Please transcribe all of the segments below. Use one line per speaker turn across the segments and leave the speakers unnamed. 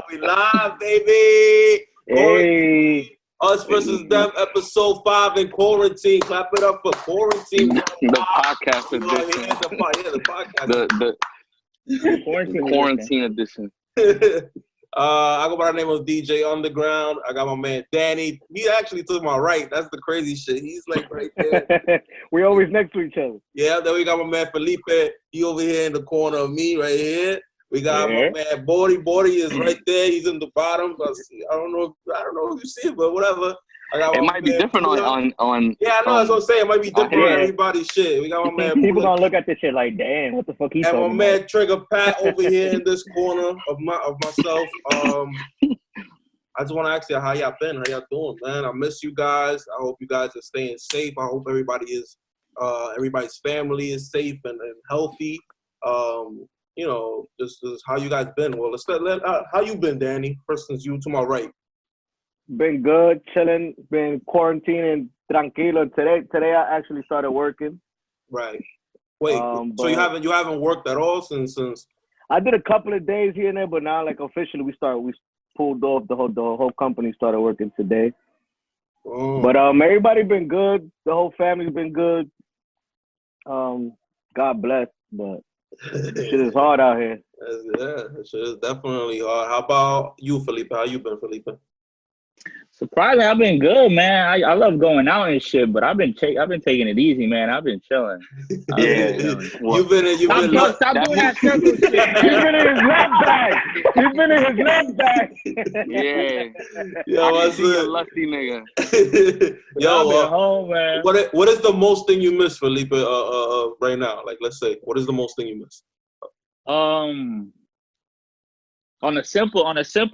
We live, baby.
Hey.
Us versus them, episode 5 in quarantine. Clap it up for quarantine.
The podcast edition.
The podcast.
The quarantine edition.
I go by the name of DJ Underground. I got my man Danny. He actually took my right. That's the crazy shit. He's like right there.
We always next to each other.
Yeah, then we got my man Felipe. He over here in the corner of me right here. We got my man Bordy. Bordy is right there. He's in the bottom. I don't know if you see it, but whatever.
It might be different on.
Yeah, I know. That's what I'm saying. It might be different on everybody's shit. We got my man.
People gonna look at this shit like, damn, what the fuck he's talking about?
And my man Trigger Pat over here in this corner of myself. I just want to ask you how y'all been. How y'all doing, man? I miss you guys. I hope you guys are staying safe. I hope everybody's family is safe and healthy. You know, just how you guys been. Well, how you been, Danny? First, since you to my right.
Been good, chilling. Been quarantining, tranquilo. Today I actually started working.
Right. Wait. So you haven't worked at all since?
I did a couple of days here and there, but now like officially we pulled off the whole company started working today.
Oh.
But everybody been good. The whole family's been good. God bless, but shit is hard out here.
Yeah, shit is definitely hard. How about you, Felipe? How you been, Felipe?
Surprisingly, I've been good, man. I love going out and shit, but I've been taking it easy, man. I've been chilling.
You've been
Stop doing that circle shit, man.
You've been in his left bag.
Yeah.
Yo,
I see a lusty nigga.
Yo,
I've been home, man.
What is the most thing you miss, Felipe? Right now, like let's say, what is the most thing you miss?
On a simple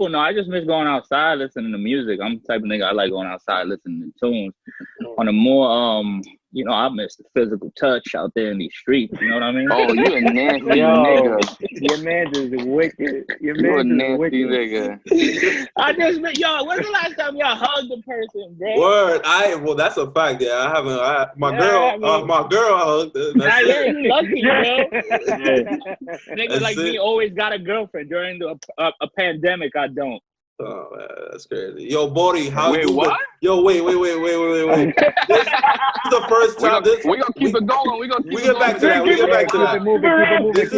note, I just miss going outside listening to music. I'm the type of nigga I like going outside listening to tunes. On a more I miss the physical touch out there in these streets. You know what I mean?
Oh, you a nasty nigga.
Your man is wicked.
You a nasty nigga.
I just miss y'all. When's the last time y'all hugged a person, bro?
Word. Well, that's a fact. Yeah, I haven't. My girl, I hugged her.
Yeah, you lucky, bro. Nigga
That's
like
it.
me always got a girlfriend during a pandemic. I don't.
Oh man, that's crazy. Yo, Bordy, how
Wait,
you
what?
been? Yo, wait. This is the first time.
We're gonna keep it going.
We get back to that. This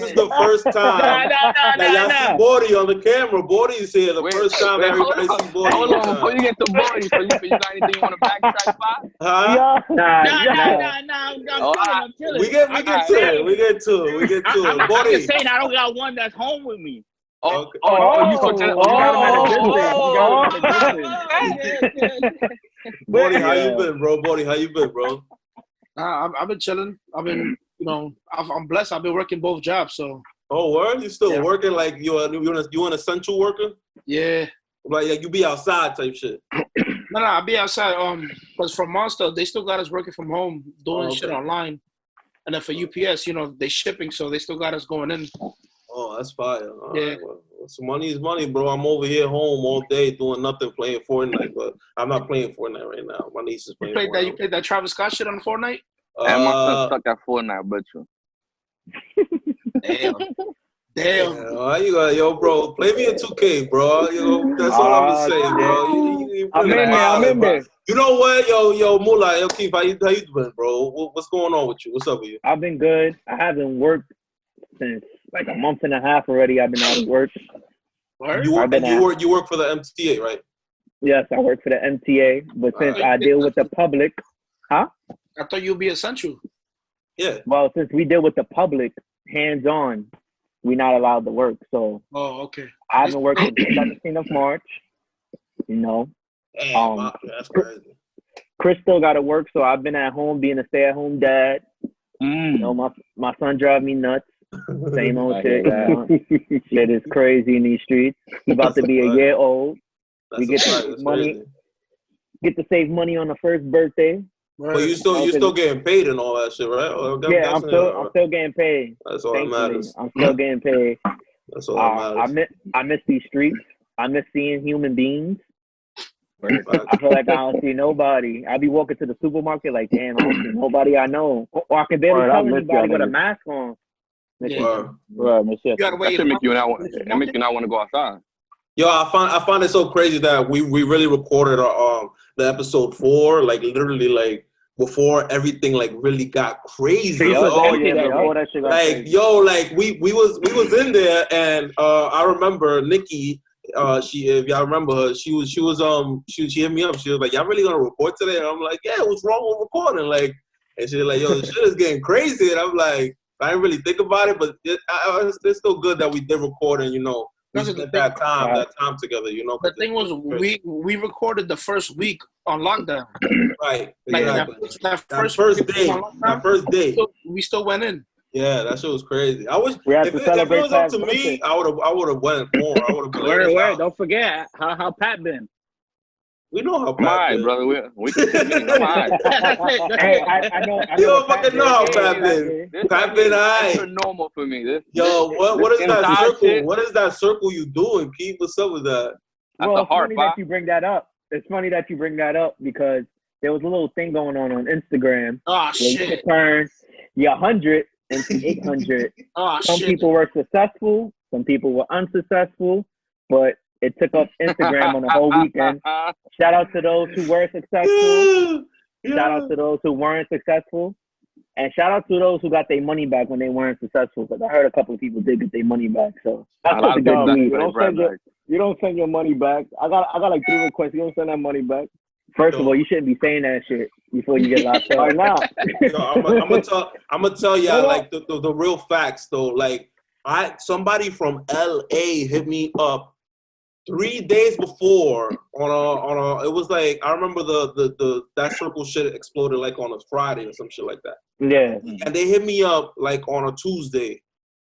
is the first time that y'all see Bordy on the camera. Bordy is here. The first time everybody see Bordy.
Hold on, before you get to Bordy, Felipe, you got anything you want to backtrack by?
Huh?
Nah. I'm chilling.
We get to it.
I'm
Bordy.
just saying I don't got one that's home with me.
You
Bordy, how you been, bro? Bordy, how you been, bro?
I've been chilling. I've been, I'm blessed. I've been working both jobs, so.
Oh, word? You still working like you an essential worker?
Yeah.
Like you be outside type shit.
No, I be outside. Because for Monster, they still got us working from home, doing shit online. And then for UPS, they shipping, so they still got us going in.
Oh, that's fire. All
yeah.
Right, well, so money is money, bro. I'm over here home all day doing nothing, playing Fortnite. But I'm not playing Fortnite right now. My niece is playing Fortnite.
You played that Travis Scott shit on Fortnite?
And my son stuck at Fortnite, but
Damn.
Yeah, you got, yo, bro, play me in 2K, bro. That's all I'm gonna say, bro.
I'm in there.
You know what, yo, Moolah, yo, Keith, how you doing, bro? What's going on with you? What's up with you?
I've been good. I haven't worked since like a month and a half already. I've been out of work.
You work for the MTA, right?
Yes, I work for the MTA, but since I deal with the public, huh?
I thought you'd be essential.
Yeah.
Well, since we deal with the public, hands-on, we're not allowed to work. So.
Oh, okay.
I've been working the 17th of March.
Damn, that's crazy.
Chris still got to work, so I've been at home being a stay-at-home dad. My son drives me nuts. Same old shit. Shit is crazy in these streets. He's about to be a year old. We get to save money. Get to save money on the first birthday.
But you still getting paid and all that shit, right?
Yeah, I'm still getting paid.
That's all that matters.
I'm still getting paid.
That's all that matters.
I miss these streets. I miss seeing human beings. I feel like I don't see nobody. I be walking to the supermarket like, damn, I don't see nobody I know. Or I can barely tell anybody with a mask on.
Right, miss you.
You gotta
That
wait.
should make you not want. It make you not want to go outside.
Yo, I find it so crazy that we really recorded the episode 4, like literally like before everything like really got crazy. Like yo, like we was in there, and I remember Nikki. She, if y'all remember her, she hit me up. She was like, "Y'all really gonna record today?" And I'm like, "Yeah, what's wrong with recording?" Like, and she's like, "Yo, the shit is getting crazy." And I'm like, I didn't really think about it, but it's still good that we did record, and we spent that time together.
The thing was, we recorded the first week on lockdown.
Right.
Like
Exactly.
that first day. We still went in.
Yeah, that shit was crazy. I wish
we had
if
to
it
celebrate
was up to
birthday.
me, I would have went more. I would have been like,
Word. Don't forget how Pat been.
We know how
I'm alright,
been.
brother. We I'm alright.
Hey, I know.
You don't fucking know how Pat been. Pat been
It's
alright.
normal for me.
Yo, what is that
inside
circle?
shit.
What is that circle you doing, Keith? What's up with that?
That's
Well,
the
it's
heart,
funny that you bring that up. It's funny that you bring that up because there was a little thing going on Instagram.
Oh
where you
shit.
could turn your 100 into 800.
Oh
Some
shit.
people were successful, some people were unsuccessful, but it took up Instagram on the whole weekend. Shout out to those who were successful. Shout out to those who weren't successful. And shout out to those who got their money back when they weren't successful. Because I heard a couple of people did get their money back. So that's what the good
You
news.
you don't send your money back. I got like 3 requests. You don't send that money back.
First of all, you shouldn't be saying that shit before you get locked up.
Why not?
I'm gonna tell y'all like the real facts though. Like somebody from LA hit me up 3 days before on a it was like I remember the that circle shit exploded like on a Friday or some shit like that.
Yeah.
And they hit me up like on a Tuesday,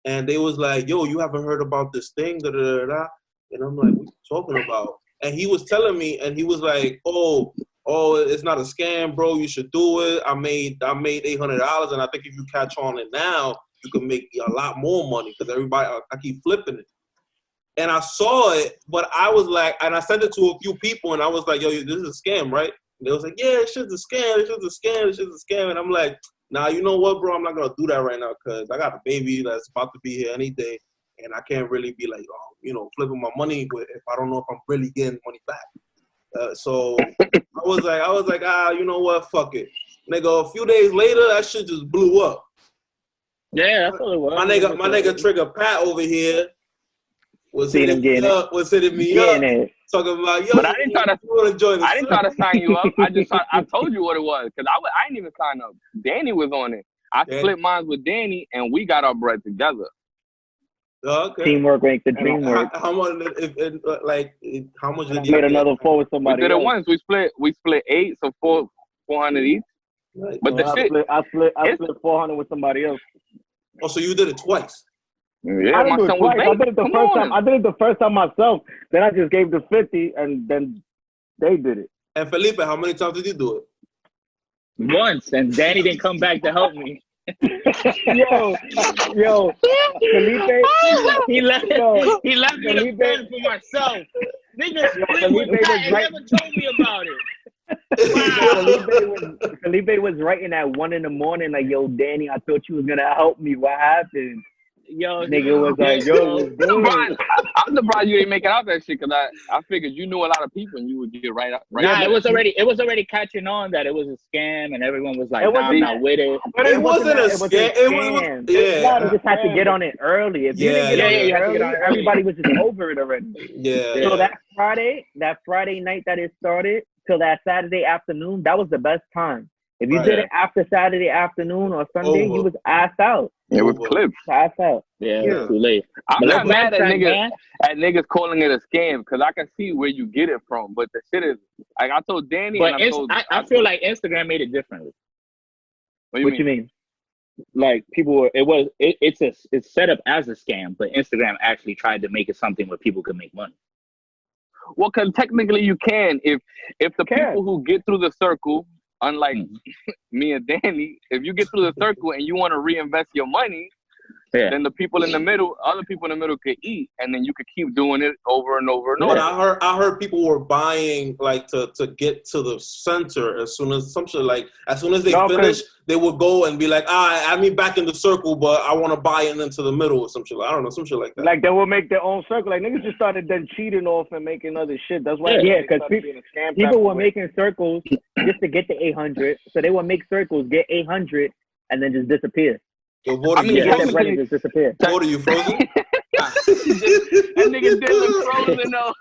and they was like, "Yo, you haven't heard about this thing?" Da, da, da, da. And I'm like, "What you talking about?" And he was telling me, and he was like, "Oh, it's not a scam, bro. You should do it. I made $800, and I think if you catch on it now, you can make a lot more money because everybody I keep flipping it." And I saw it, but I was like, and I sent it to a few people, and I was like, "Yo, this is a scam, right?" And they was like, "Yeah, it's just a scam. It's just a scam. It's just a scam." And I'm like, "Nah, you know what, bro? I'm not gonna do that right now because I got a baby that's about to be here any day, and I can't really be like, flipping my money if I don't know if I'm really getting money back." So I was like, you know what? Fuck it, nigga. A few days later, that shit just blew up.
Yeah, that's what it was.
My nigga Trigger Pat over here was hitting me up. Talking about, yo,
but I didn't try to.
Want to join the
I didn't try to sign you up. I told you what it was because I didn't even sign up. Danny was on it. I split mine with Danny, and we got our bread together.
Okay.
Teamwork makes the dream work.
How much? How much did you
made another 4 with somebody?
We did it once. We split 8, so 400 each.
Right.
But the shit,
I split 400 with somebody else.
Oh, so you did it twice?
Yeah, my son was
I did it the first time. I did it the first time myself. Then I just gave the 50, and then they did it.
And Felipe, how many times did you do it?
Once, and Danny didn't come back to help me.
yo, Felipe,
he left me the pen for myself. Nigga split with Pat and never told me about it.
Wow. Felipe was writing at 1 a.m. like, "Yo, Danny, I thought you was gonna help me. What happened?"
Yo,
nigga was like, "Yo,
I'm surprised you didn't make it out that shit because I figured you knew a lot of people and you would get right up.
Nah, it was already catching on that it was a scam and everyone was like, "I'm not with it."
But it wasn't a scam.
You just had to get on it early. If you didn't get on it early, everybody was just over it already.
Yeah.
So that Friday night that it started till that Saturday afternoon, that was the best time. If you did it after Saturday afternoon or Sunday, you was assed out.
It was clips.
Assed out.
Yeah, it was too late.
I'm not mad at niggas calling it a scam because I can see where you get it from. But the shit is, like I told Danny,
but I feel like Instagram made it differently.
What
you mean?
Like people it's set up as a scam, but Instagram actually tried to make it something where people could make money.
Well, because technically you can if the people who get through the circle. Unlike me and Danny, if you get through the circle and you want to reinvest your money, then the people in the middle, other people in the middle could eat, and then you could keep doing it over and over and over.
But I heard people were buying like to get to the center as soon as they finish, they would go and be like, I mean back in the circle, but I want to buy it into the middle or some shit. I don't know, some shit like that.
Like they will make their own circle. Like niggas just started then cheating off and making other shit. That's why.
Yeah, because people were making circles just to get the 800. So they would make circles, get 800, and then just disappear.
Yo, Voda, you
get that bread and just disappear.
Voda, you frozen?
That nigga did look frozen though.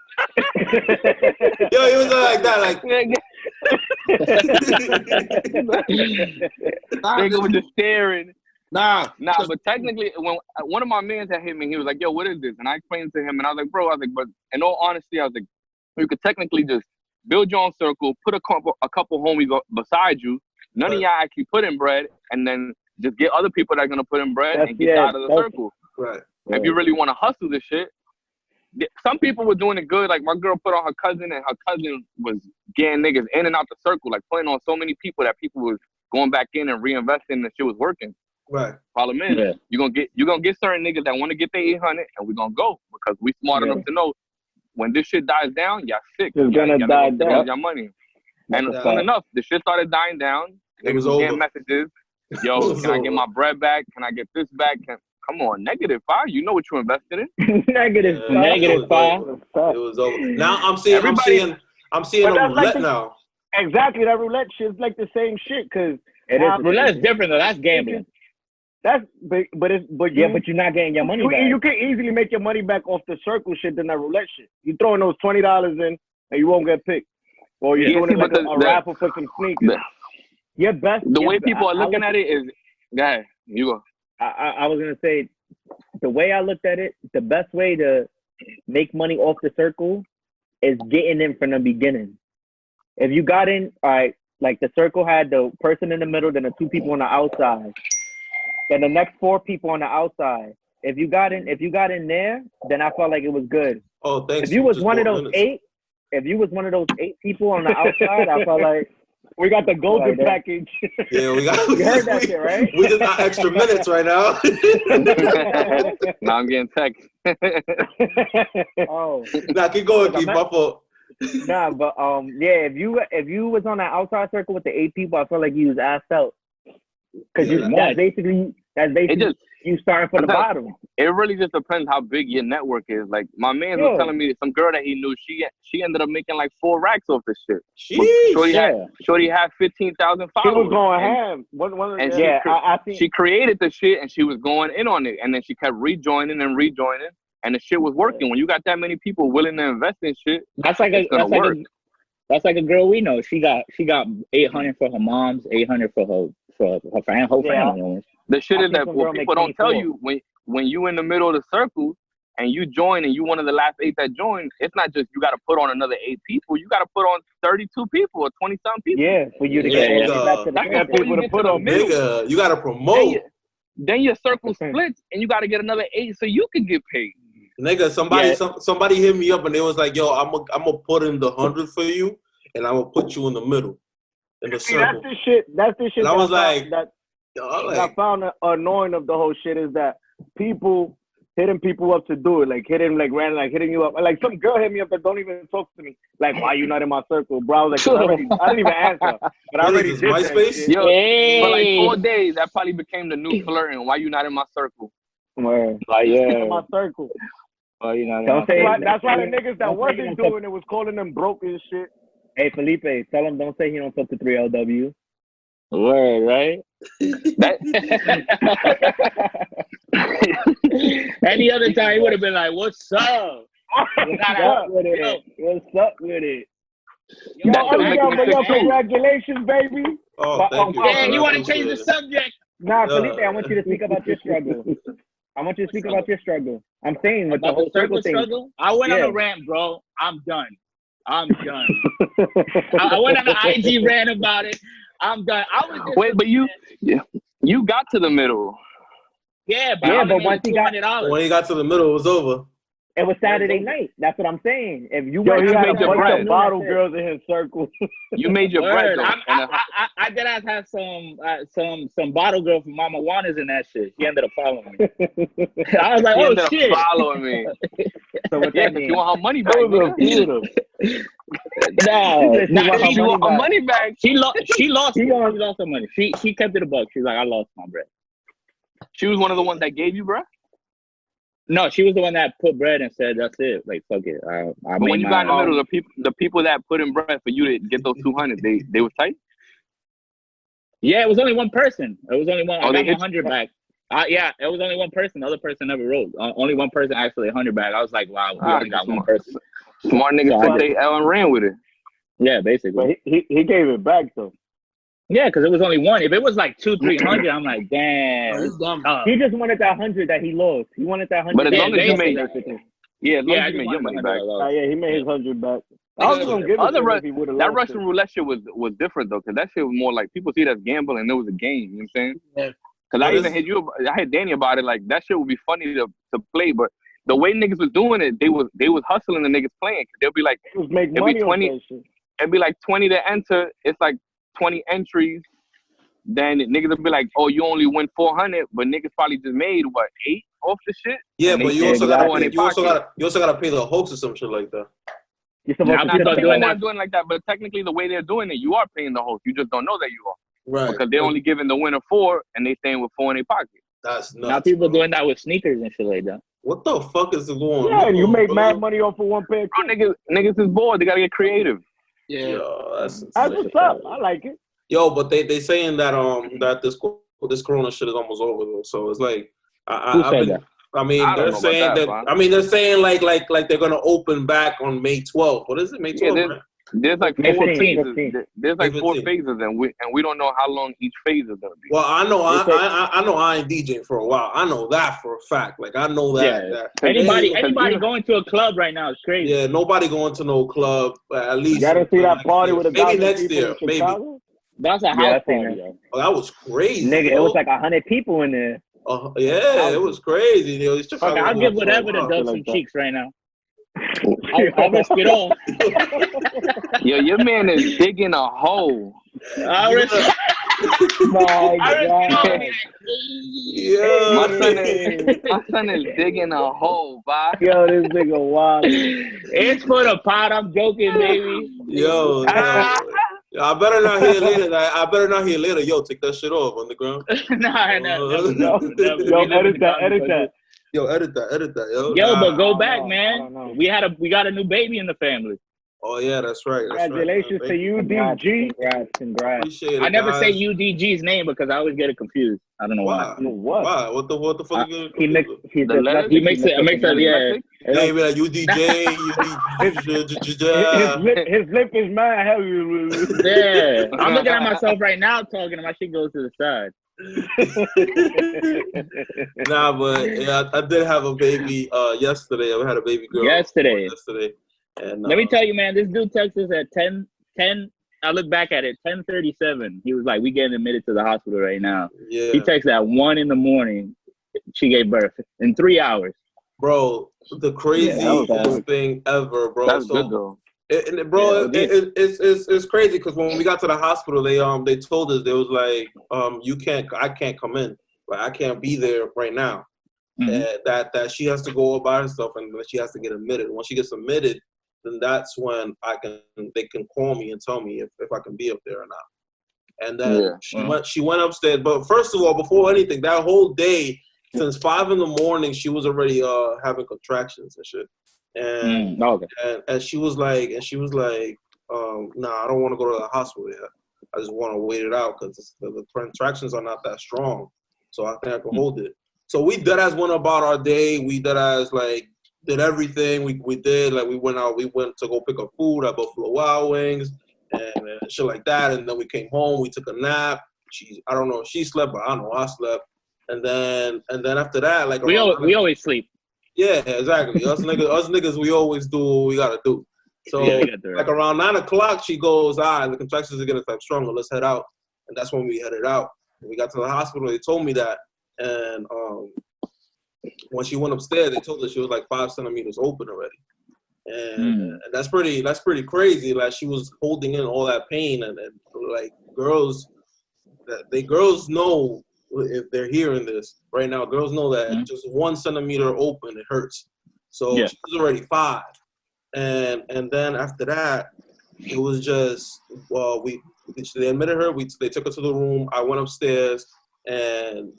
Yo, he was like that, like.
Nigga was just staring.
Nah,
but technically, when one of my mans had hit me, he was like, "Yo, what is this?" And I explained to him, and I was like, "Bro," but in all honesty, I was like, "You could technically just build your own circle, put a couple homies beside you. None of y'all actually put in bread, and then just get other people that are gonna put in bread and get out of the circle."
Right.
If you really want to hustle this shit, some people were doing it good. Like my girl put on her cousin, and her cousin was getting niggas in and out the circle, like putting on so many people that people was going back in and reinvesting, and the shit was working.
Right.
Problem is, you're gonna get certain niggas that want to get their 800, and we're gonna go because we smart enough to know when this shit dies down, y'all sick.
It's gonna die down.
Your money. And soon enough, the shit started dying down. Niggas was getting messages. Yo, can I get my bread back? Can I get this back? Come on, -5. You know what you invested in.
-5.
It was over. Now I'm seeing a roulette now.
Exactly, that roulette shit's like the same shit because
roulette is different though. That's gambling. But you're not getting your money back.
You can easily make your money back off the circle shit than that roulette shit. You throwing those $20 in and you won't get picked, or you're doing it like a raffle for some sneakers. Your best.
The way people are looking at it is, go ahead, you go.
I was gonna say, the way I looked at it, the best way to make money off the circle is getting in from the beginning. If you got in, all right, like the circle had the person in the middle, then the 2 people on the outside, then the next 4 people on the outside. If you got in there, then I felt like it was good.
Oh, thanks.
If you was one of those 8 people on the outside, I felt like
we got the golden package.
Yeah, we got.
You heard that shit, right?
We just got extra minutes right now.
Now I'm getting text.
Oh.
Nah, keep going, keep my fault.
Nah, but yeah, if you was on that outside circle with the 8 people, I felt like you was assed out. Cause that's basically you starting from the bottom.
It really just depends how big your network is. Like my man was telling me some girl that he knew, she ended up making like 4 racks off this shit. Shorty had 15,000 followers.
She was going ham.
She created the shit and she was going in on it, and then she kept rejoining, and the shit was working. When you got that many people willing to invest in shit, that's like a
girl we know. She got 800 for her mom's, 800 for her family.
The shit is that what people don't tell you when you in the middle of the circle and you join and you one of the last 8 that joined, it's not just you got to put on another 8 people. You got to put on 32 people or 20-some people.
Yeah, for you to get
that's people to put on.
Nigga, you got to promote.
Then your circle splits and you got to get another 8 so you can get paid.
Nigga, somebody hit me up and they was like, "Yo, I'm gonna put in the 100 for you, and I'm gonna put you in the middle, in the circle."
That's the shit.
And I was like,
I found annoying of the whole shit is that people hitting people up to do it, like hitting you up. Like some girl hit me up that don't even talk to me. Like, why you not in my circle, bro? Like, I didn't even answer, but I already did
MySpace.
Yo, for like 4 days, that probably became the new flirting. Why you not in my circle?
Like,
in my circle.
That's
why the niggas that wasn't doing it was calling them broke and shit.
Hey, Felipe, tell him don't say he don't talk to 3LW.
Word, right? Any other time he would have been like, "What's up?
What's up with it?
Yo, congratulations, baby.
Oh, thank you.
Man, you want to change the subject?
Nah, Felipe, I want you to speak about your struggle. I'm saying with the whole circle thing.
Struggle? I went on a rant, bro. I'm done. I went on an IG rant about it. I'm done.
Wait, but you got to the middle.
Yeah, but
once
when he got to the middle, it was over.
It was Saturday night. That's what I'm saying. If you
Yo,
went
he
to
had a
made your
bunch
bread.
of bottle girls in his circle.
You made your bread
Word.
though.
I did have some bottle girl from Mama Juana's in that shit. She ended up following me. I was like,
She
oh
ended up
shit.
following me.
So what
Yeah,
that
because
mean?
you want her money back.
That was a
nigga.
feud.
No,
She
nah,
want her
She want her money back.
She lost
She on-
her money. She kept it a buck. She's like, I lost my bread.
She was one of the ones that gave you, bro.
No, she was the one that put bread and said, "That's it." Like, fuck it. I
But
made
when you got in the
my-
middle, the people that put in bread for you to get those 200, they was tight.
Yeah, it was only one person. It was only one.
Oh,
I
they
got my
hit
100 back. Yeah, it was only one person. The other person never wrote. Only one person actually 100 back. I was like, wow, we only got one person.
Smart niggas
So
took their L and ran with it.
Yeah, basically.
But he gave it back though.
Yeah, because it was only one. If it was like 200-300, I'm like,
Oh,
damn.
he's dumb.
He just wanted that 100 that he lost. He wanted that 100.
But as long as you made,
basically.
yeah, as long
Yeah, I
as you
just
made your
wanted
money
the
back.
100
Yeah, he made his 100 back. I
Nigga,
was gonna give it
other
to him
Ru-
if he would have
That
lost
Russian roulette shit was different though, because that shit was more like people see it as gambling and it was a game. You know what I'm saying?
Yeah.
Because I even hit Danny about it. Like that shit would be funny to play, but the way niggas was doing it, they was hustling the niggas playing. Cause they'll be like,
It was make
It'd be
money
20
on that shit.
it'd be like 20 to enter. It's like 20 entries. Then niggas will be like, oh, you only win 400, but niggas probably just made what 8 off the shit.
Yeah,
And
but
they
you
said
also
they
gotta
throw in
pay,
their
you also gotta pay the host or some shit like that.
You're supposed
Now
to
Nah,
people
some
are
people
doing
weren't
that.
doing like that, but technically the way they're doing it, you are paying the host. You just don't know that you are
Right.
because they're only giving the winner 4 and they staying with 4 in their pocket.
That's nuts.
Now people
bro.
doing that with sneakers and shit like that.
What the fuck is going on?
Yeah, and you make
bro?
mad money off of one pair.
Bro, niggas is bored. They gotta get creative.
Yeah.
Yo, that's
That's
insane.
what's up. I like it.
Yo, but they saying that that this corona shit is almost over though. So it's like
Who
I've
said
been,
that?
I mean
I don't
they're
know about
saying
that,
that.
man.
I mean they're saying like they're gonna open back on May 12th. What is it? May 12th?
Yeah,
right?
There's like
May
4
15.
phases. There's like
May
4
15.
phases, and we don't know how long each phase is gonna be.
Well, I know
They say-
I know I ain't DJing for a while. I know that for a fact. Like I know that.
Yeah.
that
Anybody going to a club right now is crazy.
yeah, nobody going to no club at least.
You gotta see that party with a
maybe
1,000
next
people
year.
in
Maybe.
Chicago.
That's a
Yeah, I
house
seen
party,
that.
yo.
Oh, that was crazy.
Nigga, it
yo.
was like 100 people in there.
Yeah, it was crazy. Yo, it's
Fuck, I'll give whatever to
Wow.
dub
like
some
that.
cheeks right now. I'll risk it all.
Yo, your man is digging a hole.
I'll risk
My
it all.
God.
Yeah.
My son is digging a hole, bye.
Yo, this nigga wild.
It's for the pot. I'm joking, baby.
Yo, I better not hear later. I better not hear later. Yo, take that shit off on the ground.
Nah, never.
Yo, edit that.
Yo, edit that, yo.
Yo,
Nah.
but go
I
back,
don't
man.
know.
We got a new baby in the family.
Oh yeah, that's right. That's
Congratulations
right,
to you, DG. Congrats.
Appreciate it.
I never
guys.
say UDG's name because I always get it confused. I don't know why.
Why?
What?
Why? What the fuck? He's
He's
The letters?
He makes it. Yeah.
yeah, be like UDJ, UDJ.
His lip is mad heavy.
Yeah. I'm looking at myself right now talking, and my shit goes to the side.
Nah, but yeah, I did have a baby yesterday. I had a baby girl
Yesterday.
And
Let me tell you, man, this dude texted us at 10. I look back at it, 10:37. He was like, "We getting admitted to the hospital right now."
yeah,
He texted at 1 a.m. She gave birth in 3 hours.
bro, the craziest
bad.
thing ever, bro.
That's
So,
good though.
Bro,
Yeah,
it's crazy because when we got to the hospital, they told us they was like, I can't come in, like I can't be there right now.
Mhm.
That she has to go by herself and that she has to get admitted. When she gets admitted, then that's when they can call me and tell me if I can be up there or not. And then she went upstairs. But first of all, before anything, that whole day since 5 a.m, she was already having contractions and shit. And
Okay.
and she was like, nah, I don't want to go to the hospital yet. I just want to wait it out because the contractions are not that strong. So I think I can hold it. So we deadass went about our day. We deadass like did everything we did. Like we went to go pick up food at Buffalo Wild Wings and shit like that. And then we came home. We took a nap. I don't know if she slept, but I know I slept. And then after that, like
We always sleep.
yeah, exactly. Us niggas, we always do what we gotta do. So
Yeah, we got the
like around 9 o'clock, she goes, all right, the contractions are getting type stronger. Let's head out. And that's when we headed out. When we got to the hospital, they told me that. And when she went upstairs, they told her she was like 5 centimeters open already. And that's pretty crazy. Like she was holding in all that pain, and like girls know if they're hearing this right now. Girls know that just 1 centimeter open, it hurts. So she was already 5, and then after that, it was just they admitted her. They took her to the room. I went upstairs and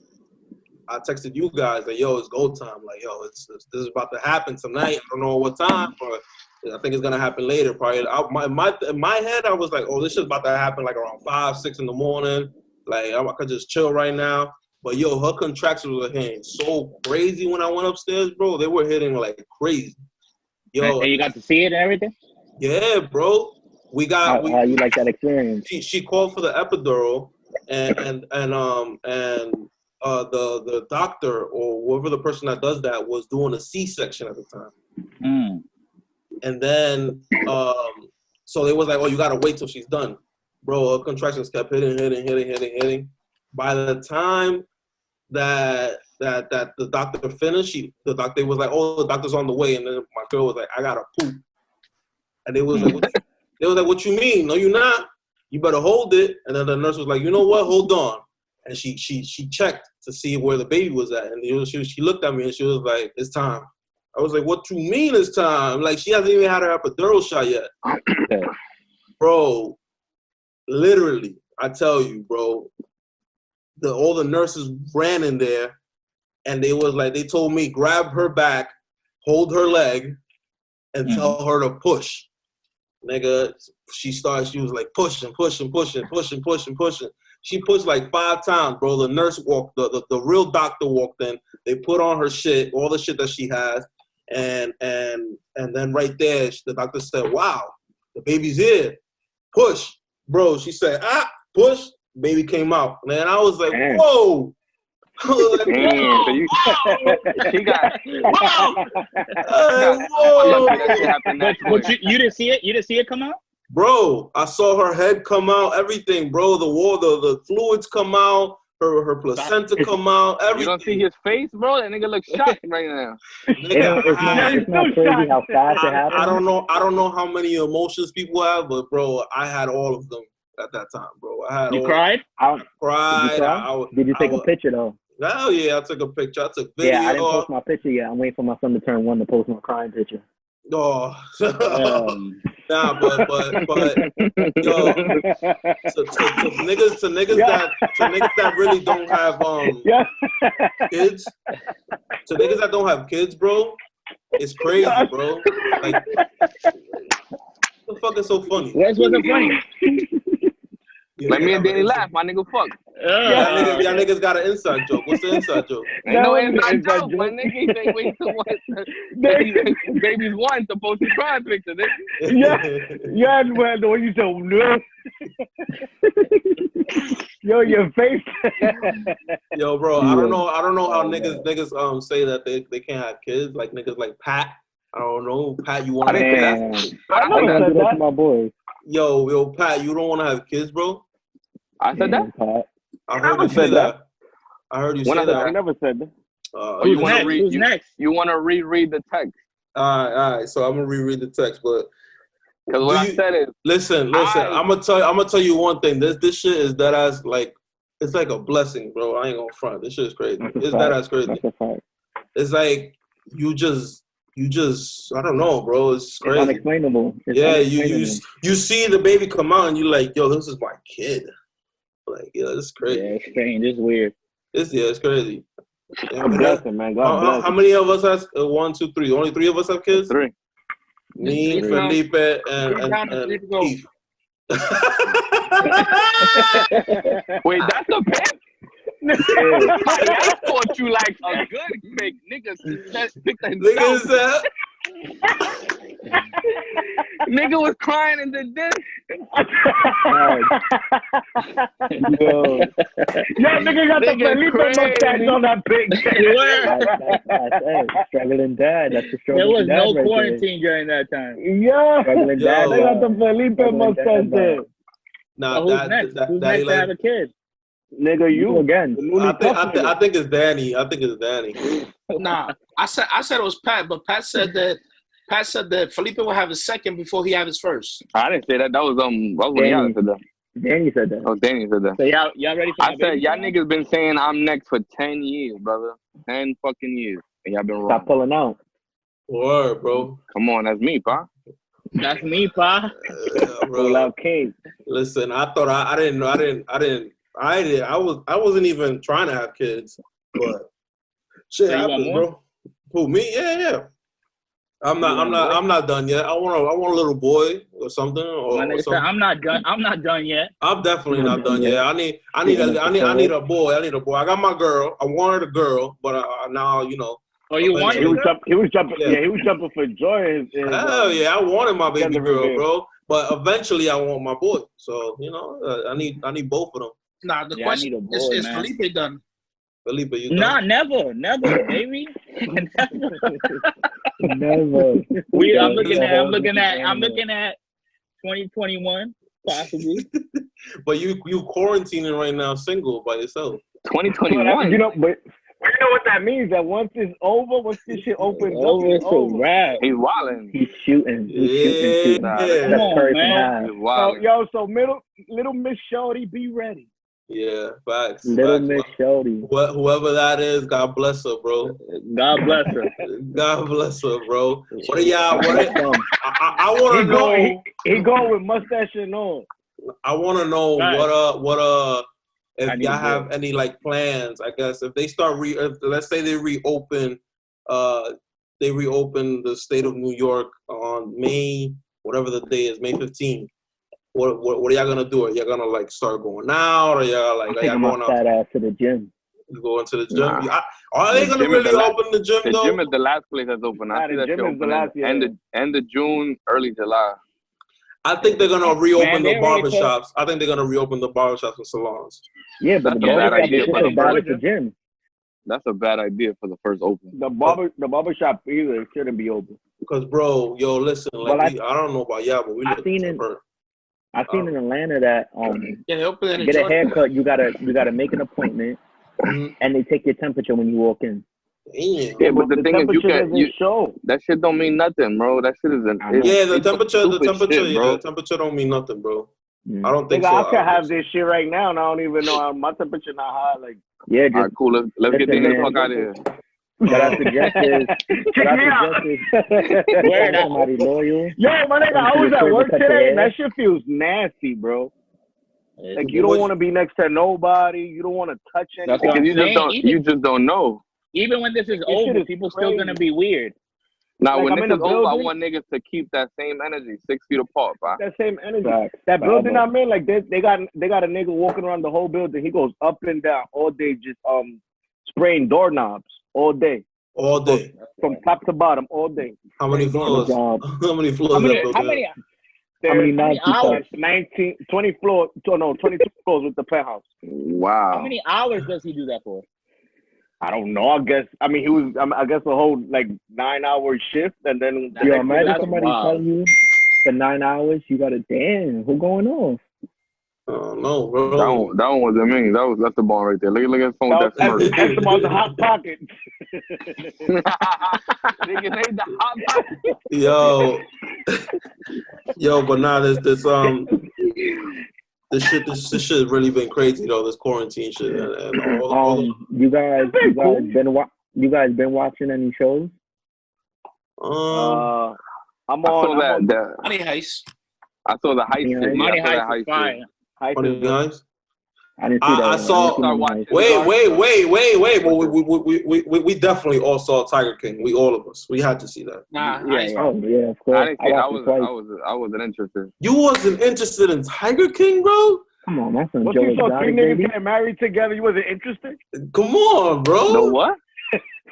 I texted you guys like, yo, it's go time. Like, yo, this is about to happen tonight. I don't know what time, but I think it's gonna happen later. Probably. In my head, I was like, oh, this shit's about to happen like around 5, 6 in the morning. Like, I could just chill right now. But yo, her contractions were hitting so crazy when I went upstairs, bro. They were hitting like crazy. Yo,
and you got to see it and everything.
Yeah, bro.
How you like that experience?
She called for the epidural, and the doctor or whoever the person that does that was doing a C-section at the time. And then so they was like, oh, you gotta wait till she's done. Bro, her contractions kept hitting. By the time that the doctor finished, the doctor was like, oh, the doctor's on the way. And then my girl was like, I gotta poop. And they was like, what you mean? No, you're not. You better hold it. And then the nurse was like, you know what? Hold on. And she checked to see where the baby was at. And she looked at me and she was like, it's time. I was like, what you mean it's time? Like, she hasn't even had her epidural shot yet. Bro, literally, I tell you, bro, all the nurses ran in there and they told me, grab her back, hold her leg, and tell her to push. Nigga, she was like pushing. She pushed like 5 times, bro. The nurse walked, the real doctor walked in. They put on her shit, all the shit that she has, and then right there, the doctor said, "Wow, the baby's here. Push, bro." She said, push. Baby came out, man. I was like, whoa. I was like, whoa.
She got.
Whoa.
But you didn't see it? You didn't see it come out?
Bro, I saw her head come out, everything, bro. The fluids come out, her placenta come out, everything.
You don't see his face, bro? That nigga looks shocked right now.
Nigga,
it's not crazy how fast it happened.
I don't know how many emotions people have, but bro, I had all of them at that time, bro.
You cried?
I cried.
Did you take a picture though?
Hell yeah, I took a picture. I took video.
Yeah, I didn't post my picture yet. I'm waiting for my son to turn 1 to post my crying picture.
Oh, nah, but yo, to niggas that really don't have kids, to niggas that don't have kids, bro, it's crazy, bro. Like, what the fuck is so funny?
What wasn't funny?
Like me and Danny laugh, my nigga. Fuck.
Y'all niggas got an inside joke. What's the inside joke?
Ain't no inside joke, my nigga. They wait to what? Baby's 1 to post a crying picture, nigga.
Yeah, well, the way you said, no. Yo, your face.
Yo, bro, I don't know how niggas say that they can't have kids. Like niggas like Pat. I don't know, Pat. You want to have kids?
I know that's my boy.
Yo, Pat, you don't want to have kids, bro?
I said that.
I heard you say that. I heard you say that.
I never said that.
Who's next?
You want to reread the text?
All right. So I'm gonna reread the text, but
because what I said is,
listen. I'm gonna tell you one thing. This shit is that ass like it's like a blessing, bro. I ain't gonna front. This shit is crazy. It's that ass crazy. It's like you just I don't know, bro. It's crazy.
It's unexplainable.
You see the baby come out and you're like, yo, this is my kid. Like, yeah, this is crazy.
Yeah, it's strange. It's weird.
It's crazy.
God bless him, man. God bless him.
How many of us has 1, 2, 3? Only 3 of us have kids?
3.
Me, Felipe, and Keith.
Wait, that's a pimp? I thought you like a good fake nigga. Nigga was crying in the den.
Yo, nigga got the Felipe mustache on that picture.
Struggling dad. That's the struggle.
There was no quarantine during that time.
Yeah,
struggling dad.
They got the Felipe mustache there.
Nah,
who's next? Who's next to have a kid?
Nigga, you
again.
I think it's Danny. I think it's Danny.
Nah, I said it was Pat, but Pat said that Felipe will have his second before he had his first.
I didn't say that. That was when y'all said that.
Danny said that.
Oh, Danny said that.
So y'all ready for
I said y'all niggas been saying I'm next for 10 years, brother. 10 fucking years. And y'all been wrong.
Stop pulling out.
Word, bro.
Come on, that's me, pa.
That's me, pa.
Pull out king.
Listen, I thought I wasn't even trying to have kids, but shit
So
happens, bro. Who, me? Yeah. I'm not done yet. I want a little boy or something. Or something.
I'm not done yet.
I'm definitely not done yet. I need a boy. I got my girl. I wanted a girl, but now you know.
Oh, you want
He was jumping. Yeah, he was jumping for joy.
Hell yeah, I wanted my baby girl, bro. But eventually, I want my boy. So you know, I need both of them.
Nah, the question is Felipe done?
Felipe, you done?
Nah, never, baby.
Never.
I'm looking at 2021 possibly.
But you quarantining right now, single by yourself.
2021.
You know, but you know what that means? That once it's over, once this shit opens up, it's over.
Right.
He's wilding.
He's shooting.
Nah,
come on, man.
He's wilding.
So little Miss Shorty, be ready.
Yeah, facts.
Little Miss Shorty.
Whoever that is, God bless her, bro.
God bless her.
God bless her, bro. What are y'all? I want to know.
He going with mustache and all.
I want to know
right.
if y'all have any like plans. I guess if they start let's say they reopen the state of New York on May, whatever the day is, May 15th. What are y'all gonna do? Are y'all gonna like start going out, or y'all like are y'all going out?
That ass to the gym.
You going to the gym? Are they gonna really open the gym though?
The gym is the last place that's open. I see that shit open end of June, early July.
I think they're gonna reopen the barbershops. I think they're gonna reopen the barbershops and salons.
Yeah, but the barbershop is the gym.
That's a bad idea for the first open.
The barbershop either shouldn't be open.
Because bro, yo, listen, like I don't know about y'all, but
I've seen in Atlanta that get a haircut, you gotta make an appointment, and they take your temperature when you walk in.
Yeah, but the thing is, that shit don't mean nothing, bro. That shit isn't.
The temperature don't mean nothing, bro. I don't think so.
I could have this shit right now, and I don't even know my temperature not high. Like,
yeah,
all right, cool. Let's get the fuck out of here.
Shout out to Justice.
Where somebody loyal. Yo, my nigga, I was at work today, and that shit feels nasty, bro. Like you don't want to be next to nobody. You don't want to touch anything.
You just don't know.
Even when this is over, people still gonna be weird.
Now, when this is over, I want niggas to keep that same energy 6 feet apart, bro.
That same energy. That building I'm in, like they got a nigga walking around the whole building. He goes up and down all day, just spraying doorknobs all day.
All day.
From top to bottom, all day.
How many floors? How many floors?
How many hours? 20 floors. No, 22 floors with the penthouse.
Wow.
How many hours does he do that for?
I don't know. I guess he was. I guess a whole like 9-hour shift, and then
imagine somebody telling you for 9 hours you got a damn. Who going off?
No, bro.
That one wasn't me. That's the ball right there. Look at his phone. That's
the ball. The hot pocket.
Nigga made the hot pocket.
Yo, but now this shit really been crazy though. This quarantine shit and all
you guys been watching any shows?
I'm on
that Money Heist.
I saw the Heist.
Money Heist is fire.
Money Heist.
I didn't see that.
I saw. Wait! Well, we definitely all saw Tiger King. All of us. We had to see that.
Yeah, of course.
I didn't see. I wasn't interested.
You wasn't interested in Tiger King, bro?
Come on, that's some
Joe
Exotic.
You saw 3 niggas getting married together. You wasn't interested?
Come on, bro.
The what?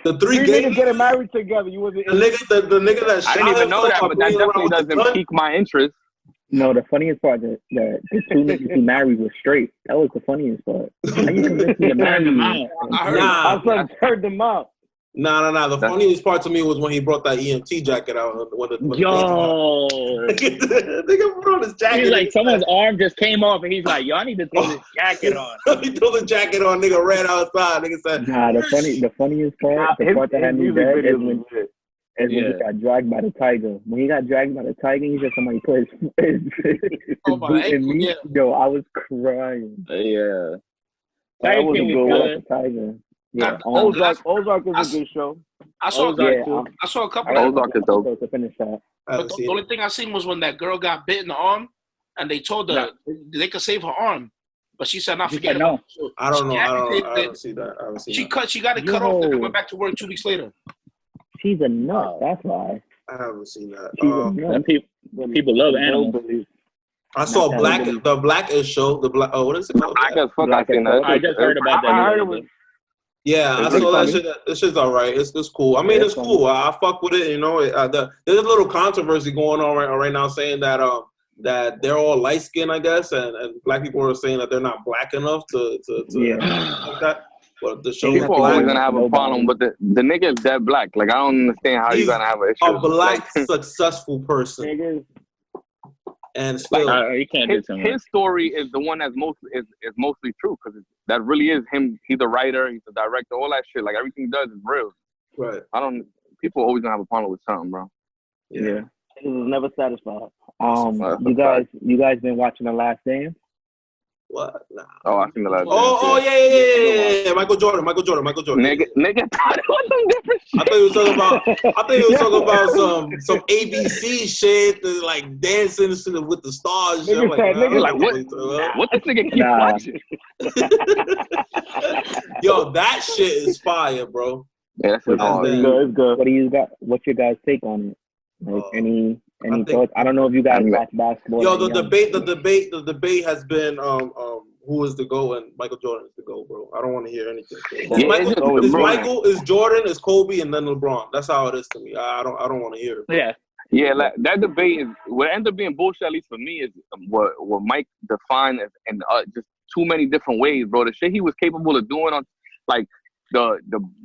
The 3
niggas getting married together. You wasn't interested?
The nigga that
I didn't even know that, but that definitely doesn't pique my interest.
No, the funniest part that the 2 niggas he married was straight. That was the funniest part. How you convinced me to marry you?
I heard them out.
Nah. The funniest part to me was when he brought that EMT jacket out.
Yo.
Nigga put on his jacket.
He's like, someone's arm just came off, and he's like, yo, I need to throw this jacket on.
He threw the jacket on, nigga ran outside. Nigga said,
Nah, the funniest part, the part that had me dead is when he got dragged by the tiger. When he got dragged by the tiger, he said somebody put his boot in me.
Yeah.
Yo, I was crying.
Yeah.
That was a
King
good
was
one.
good.
Tiger. Yeah.
Ozark is a good show.
I saw
Ozark,
I saw a couple.
Ozark is dope.
To finish that.
But the only thing I seen was when that girl got bit in the arm, and they told her they could save her arm, but she said, "Not forget about it." So
I don't know. I
she
don't see that. I haven't seen
She got it cut off and went back to work 2 weeks later.
She's a nut. That's why.
I haven't seen that.
She's a nut.
And people love animals.
I saw the Blackish show. The Black. Oh, what is it called?
I guess fuck. I seen that.
I just heard about that.
I heard it was.
Yeah, I saw that shit. This shit's all right. It's cool. I mean, it's cool. I fuck with it. You know, there's a little controversy going on right now, saying that that they're all light skinned, I guess, and black people are saying that they're not black enough to like that. But the show
people are always gonna have a problem, but the nigga is dead black. Like I don't understand how you're gonna have an issue.
A black successful person. And still,
you can't do too much.
His story is the one that's mostly true because that really is him. He's a writer, he's a director, all that shit. Like everything he does is real.
Right.
People always gonna have a problem with something, bro.
Yeah.
He was never satisfied.
You guys been watching The Last Dance?
What? Nah.
Oh, I seen The Last Dance.
Oh yeah. Michael Jordan.
Nigga, thought it was some different shit.
I thought he was talking about some ABC shit, like dancing with the stars. Shit. I'm like,
what this nigga keep watching?
Yo, that shit is fire, bro.
Yeah, that's
it's good. What do you got? What's your guys' take on it? Like any thoughts? I don't know if you guys watch basketball.
Yo, the debate has been who is the GOAT, and Michael Jordan is the GOAT, bro. I don't want to hear anything. Is Jordan, is Kobe, and then LeBron. That's how it is to me. I don't want to hear it.
Yeah.
Yeah, like, that debate is what ends up being bullshit. At least for me, is what Mike defined as in just too many different ways, bro. The shit he was capable of doing on like the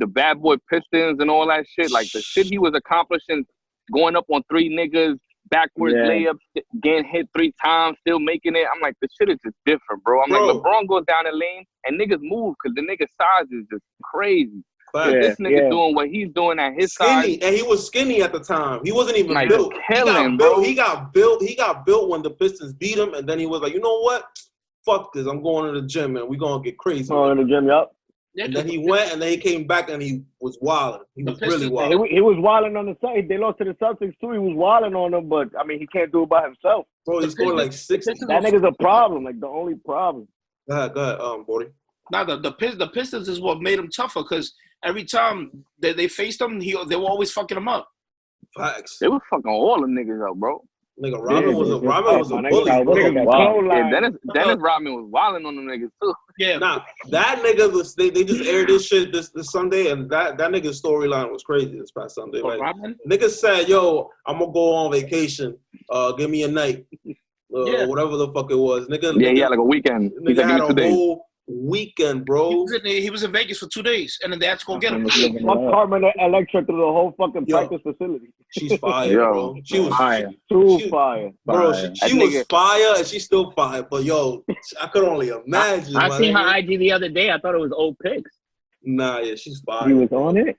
bad boy Pistons and all that shit, like the shit he was accomplishing, going up on 3 niggas, backwards layup, getting hit 3 times, still making it. I'm like, the shit is just different, bro. I'm like, LeBron goes down the lane and niggas move because the nigga's size is just crazy. But this nigga doing what he's doing at his size.
And he was skinny at the time. He wasn't even
like,
built.
He
got built when the Pistons beat him, and then he was like, you know what? Fuck this. I'm going to the gym, and we're going to get crazy.
Going to the gym, yup.
And then he went, and then he came back, and he was wilding. He was really wilding.
He was wilding on the side. They lost to the Celtics, too. He was wilding on them, but, I mean, he can't do it by himself.
Bro, he scored like 60.
That nigga's a problem, like the only problem.
Go ahead, Bodie.
Now, the Pistons is what made him tougher because every time they faced him, they were always fucking him up.
Facts.
They was fucking all them niggas up, bro.
Nigga, Robin was a bully, bro.
Wow. Yeah, Dennis Rodman was wilding on them niggas too.
Yeah.
Nah, that nigga was. They just aired this shit this Sunday, and that nigga's storyline was crazy this past Sunday. Like, niggas said, "Yo, I'm gonna go on vacation. Give me a night, whatever the fuck it was." Nigga,
he had like a weekend.
Nigga had a whole weekend, bro.
He was in Vegas for 2 days, and then they had to go get him.
Fuck Carmen Electra through the whole fucking practice facility.
She's fire, bro. She was
fire.
Fire. Bro, she was fire, and she's still fire. But, yo, I could only imagine.
I seen her IG the other day. I thought it was old pics.
Nah, yeah, she's fire.
He was on it?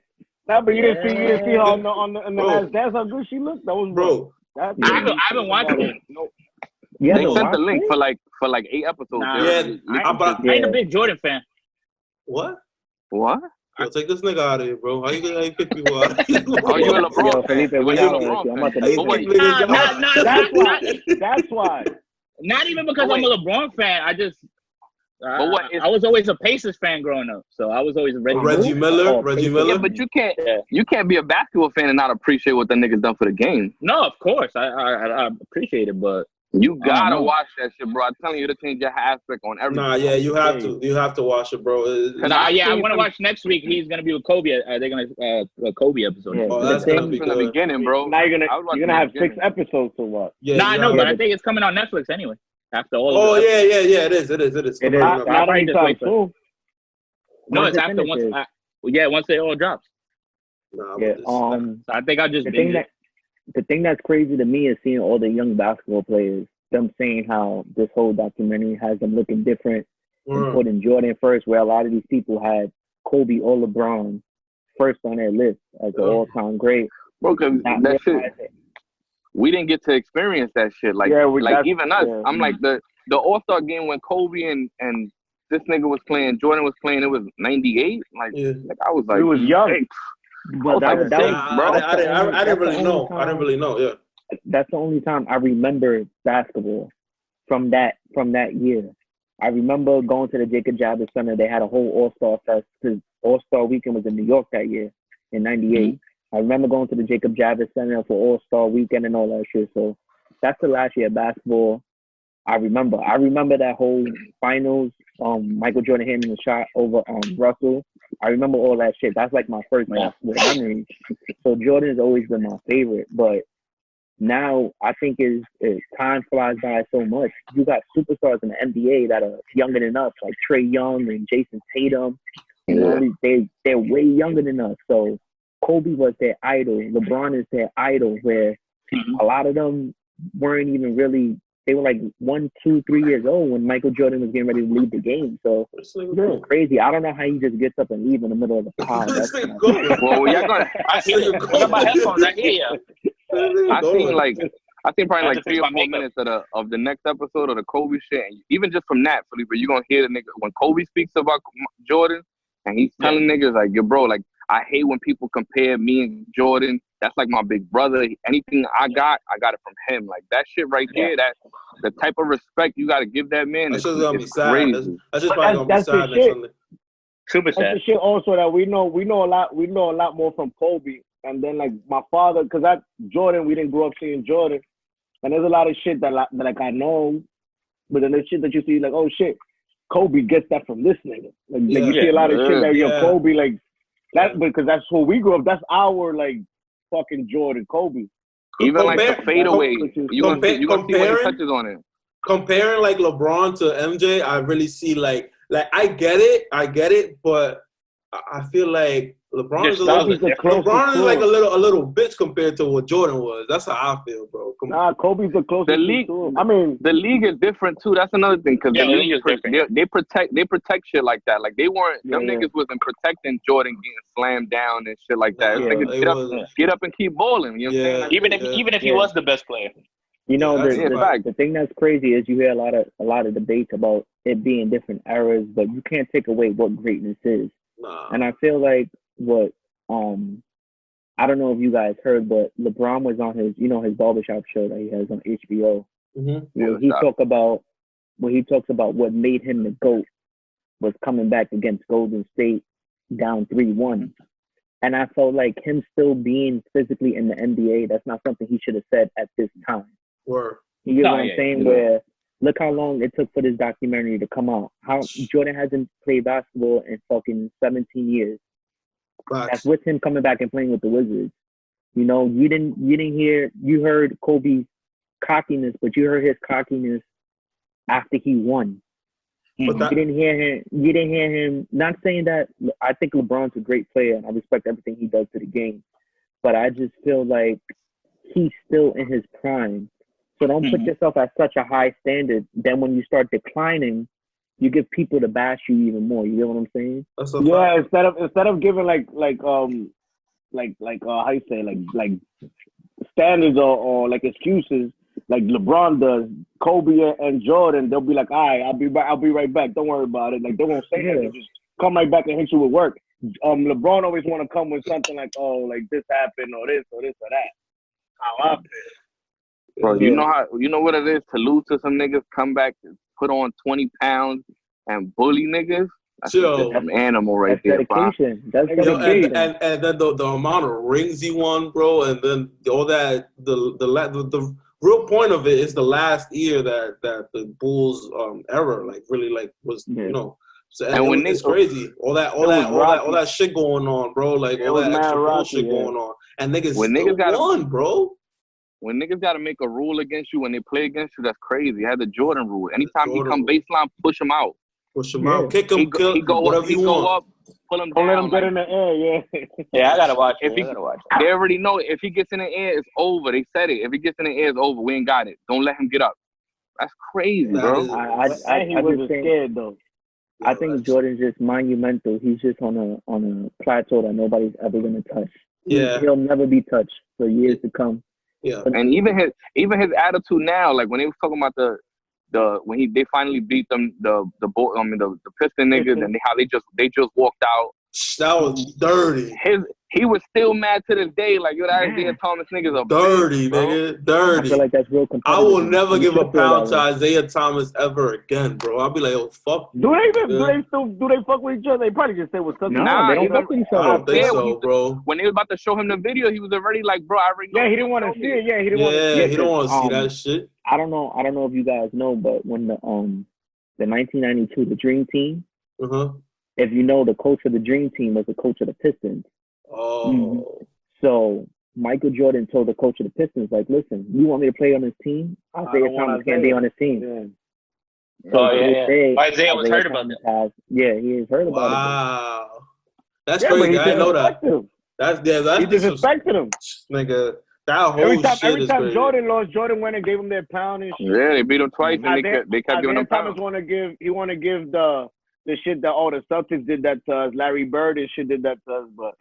Nah, but you didn't see her on the Last Dance, how good she looked? That was,
bro.
I haven't watched it.
Yeah,
they sent the link for like 8 episodes.
Nah,
I
ain't a big Jordan fan.
What?
Yo,
take this nigga out of here, bro. How you pick people out?
Oh, you a LeBron fan?
That's why.
Not even because I'm a LeBron fan. I just I was always a Pacers fan growing up, so I was always
Reggie Miller.
Yeah, but you can't be a basketball fan and not appreciate what the niggas done for the game.
No, of course, I appreciate it, but
you gotta watch that shit, bro. I'm telling you to change your aspect on everything.
Nah, yeah, you have to. You have to watch it, bro.
I want to watch next week. He's gonna be with Kobe. They're gonna a Kobe episode.
Yeah. Oh, that's gonna be
from the beginning, bro.
Now you're gonna have 6 episodes to watch.
Yeah,
I know, but I think it's coming on Netflix anyway. After all.
Oh yeah, it is.
It is. Not anytime soon.
No, it's after once. Once it all drops.
Nah,
Yeah.
So I think I just
The thing that's crazy to me is seeing all the young basketball players, them saying how this whole documentary has them looking different and putting Jordan first, where a lot of these people had Kobe or LeBron first on their list as an all-time great.
Bro, cause that shit, we didn't get to experience that shit. Like, even us, I'm like the All-Star game when Kobe and this nigga was playing, Jordan was playing, it was 98. Like I was like,
he was young.
Hey,
But I
didn't really know. I didn't really know. Yeah.
That's the only time I remember basketball from that year. I remember going to the Jacob Javits Center. They had a whole All-Star Fest because All-Star Weekend was in New York that year in '98. Mm-hmm. I remember going to the Jacob Javits Center for All-Star Weekend and all that shit. So that's the last year of basketball I remember. I remember that whole finals. Michael Jordan hitting the shot over Russell. I remember all that shit. That's like my first basketball memory. So Jordan has always been my favorite, but now I think is time flies by so much. You got superstars in the NBA that are younger than us, like Trae Young and Jason Tatum. And they're way younger than us. So Kobe was their idol. LeBron is their idol, where a lot of them weren't even really. They were like 1, 2, 3 years old when Michael Jordan was getting ready to lead the game. So it's crazy. I don't know how he just gets up and leaves in the middle of the pod.
Well, y'all gonna. I got my headphones. I hear you. I seen probably like 3 or 4 minutes of the next episode of the Kobe shit. And even just from that, Felipe, you're gonna hear the nigga when Kobe speaks about Jordan and he's telling niggas like, yo, bro, like I hate when people compare me and Jordan. That's like my big brother. Anything I got it from him. Like that shit right there. That the type of respect you gotta give that man.
That's just gonna be sad. That's just probably gonna be sad next Sunday.
Super sad.
That's the shit also that we know a lot more from Kobe. And then like my father, cause Jordan, we didn't grow up seeing Jordan. And there's a lot of shit that I know, but then there's shit that you see like, oh shit, Kobe gets that from this nigga. Like you see a lot of shit that Kobe like that because that's who we grew up. That's our like fucking Jordan, Kobe.
Even like the fadeaway, you gonna see when he touches on it.
Comparing like LeBron to MJ, I really see like I get it, but I feel like LeBron is like a little bitch compared to what Jordan was. That's how I feel, bro.
Kobe's the closest.
The league,
to him. I mean,
the league is different too. That's another thing because the league is different. They protect shit like that. Like they weren't them niggas wasn't protecting Jordan getting slammed down and shit like that. Niggas get up and keep balling. You know what I'm saying?
Even if he was the best player.
You know, the thing that's crazy is you hear a lot of debates about it being different eras, but you can't take away what greatness is.
Nah.
And I feel like what I don't know if you guys heard, but LeBron was on his barbershop show that he has on HBO.
Mm-hmm.
Where he talks about what made him the GOAT was coming back against Golden State down 3-1. And I felt like him still being physically in the NBA, that's not something he should have said at this time.
Word.
You know what I'm saying? Where look how long it took for this documentary to come out. How Jordan hasn't played basketball in fucking 17 years. That's with him coming back and playing with the Wizards. You know, you heard Kobe's cockiness, but you heard his cockiness after he won. You didn't hear him. Not saying that I think LeBron's a great player and I respect everything he does to the game, but I just feel like he's still in his prime. So don't put yourself at such a high standard. Then when you start declining, you give people to bash you even more. You get what I'm saying?
Instead of giving like how you say like standards or like excuses like LeBron does, Kobe and Jordan, they'll be like, all right, I'll be right back. Don't worry about it. Like they won't say that. They just come right back and hit you with work. LeBron always want to come with something like, oh, like this happened or this or that. How I feel.
Bro, you know what it is to lose to some niggas, come back, put on 20 pounds, and bully niggas? That's an animal right there,
dedication. That's dedication.
And then the amount of rings he won, bro, and then all that, the real point of it is the last year that the Bulls era like really like was you know. So, and when it's crazy, all that shit going on, bro, like all that extra bullshit going on, and niggas won, bro.
When niggas got to make a rule against you when they play against you, that's crazy. It had the Jordan rule. Anytime he come baseline, push him out.
Push him out. Kick him, kill him, whatever you want.
Go up, pull him
Don't
down.
let him get in the air, yeah.
Yeah, I gotta watch it.
If he-
I gotta watch it.
They already know if he gets in the air, it's over. They said it. If he gets in the air, it's over. We ain't got it. Don't let him get up. That's crazy,
That
bro.
is-
And he wasn't scared though.
I think Jordan's just monumental. He's just on a plateau that nobody's ever gonna touch.
Yeah.
He'll never be touched for years to come.
Yeah.
And even his attitude now, like when they was talking about when they finally beat them the Piston niggas and how they just walked out.
That was dirty.
He was still mad to this day. Like, yo, that Isaiah Thomas niggas a
Dirty,
bitch, bro.
nigga.
I
Dirty.
feel like that's real
I
competitive.
will never
You
give a
should feel
pound
that
to
way.
Isaiah Thomas ever again, bro. I'll be like, oh, fuck.
Do they
Yeah.
fuck with each other? They probably just say what's up.
No,
Nah,
they don't
even-
fuck with each
I
other.
don't think
Yeah,
so, bro.
When they was about to show him the video, he was already like, bro, I already know.
Yeah, he didn't want to see it. Yeah, he didn't want to see
Yeah,
it.
he don't want to see
'cause,
that shit.
I don't know if you guys know, but when the 1992 the Dream Team,
Uh-huh.
if you know, the coach of the Dream Team was the coach of the Pistons.
Oh.
So Michael Jordan told the coach of the Pistons, like, listen, you want me to play on this team? Isaiah
don't want
Thomas can't be
Isaiah.
on this team.
Yeah.
So
Oh,
to
yeah,
this
yeah.
day,
Isaiah was heard about
Thomas has- yeah, he has heard about
Wow. That's
Yeah, but
crazy.
he
I didn't know that.
disrespected him.
That's
He
disrespect.
disrespected him.
Nigga, that whole
Every
shit
time
is crazy.
Jordan lost, Jordan went and gave him their pound and shit.
Yeah, they beat him twice, and
Isaiah-
they kept giving
Isaiah
him
Thomas
pounds.
want to give the shit that all the Celtics did that to us. Larry Bird and shit did that to us, but.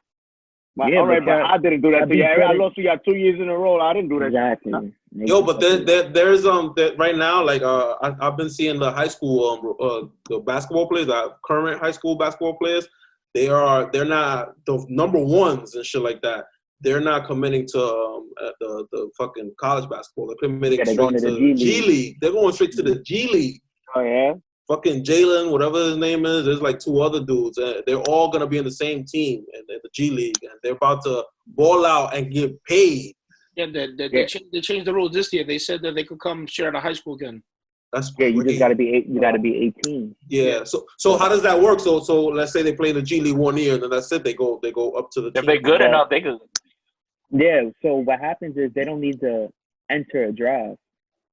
Yeah,
all right,
but
but I didn't do that to you.
that beat
I lost to you 2 years in a row. I didn't do
it.
that.
Exactly.
Yo, but there's that right now, like I've been seeing the high school the basketball players, the current high school basketball players, they're not the number ones and shit like that. They're not committing to the fucking college basketball. They're committing
Yeah, they're
straight
going to
to
the
G League. They're going straight to the G League.
Oh yeah.
Fucking Jalen, whatever his name is, there's like 2 other dudes. They're all gonna be in the same team in the G League, and they're about to ball out and get paid.
Yeah, they changed the rules this year. They said that they could come share out of high school again.
That's
Yeah, you
crazy.
just gotta be you gotta be 18.
Yeah. So how does that work? So let's say they play the G League 1 year, and then that's it. They go up to the
If
team.
they're good enough, they could.
Yeah. So what happens is they don't need to enter a draft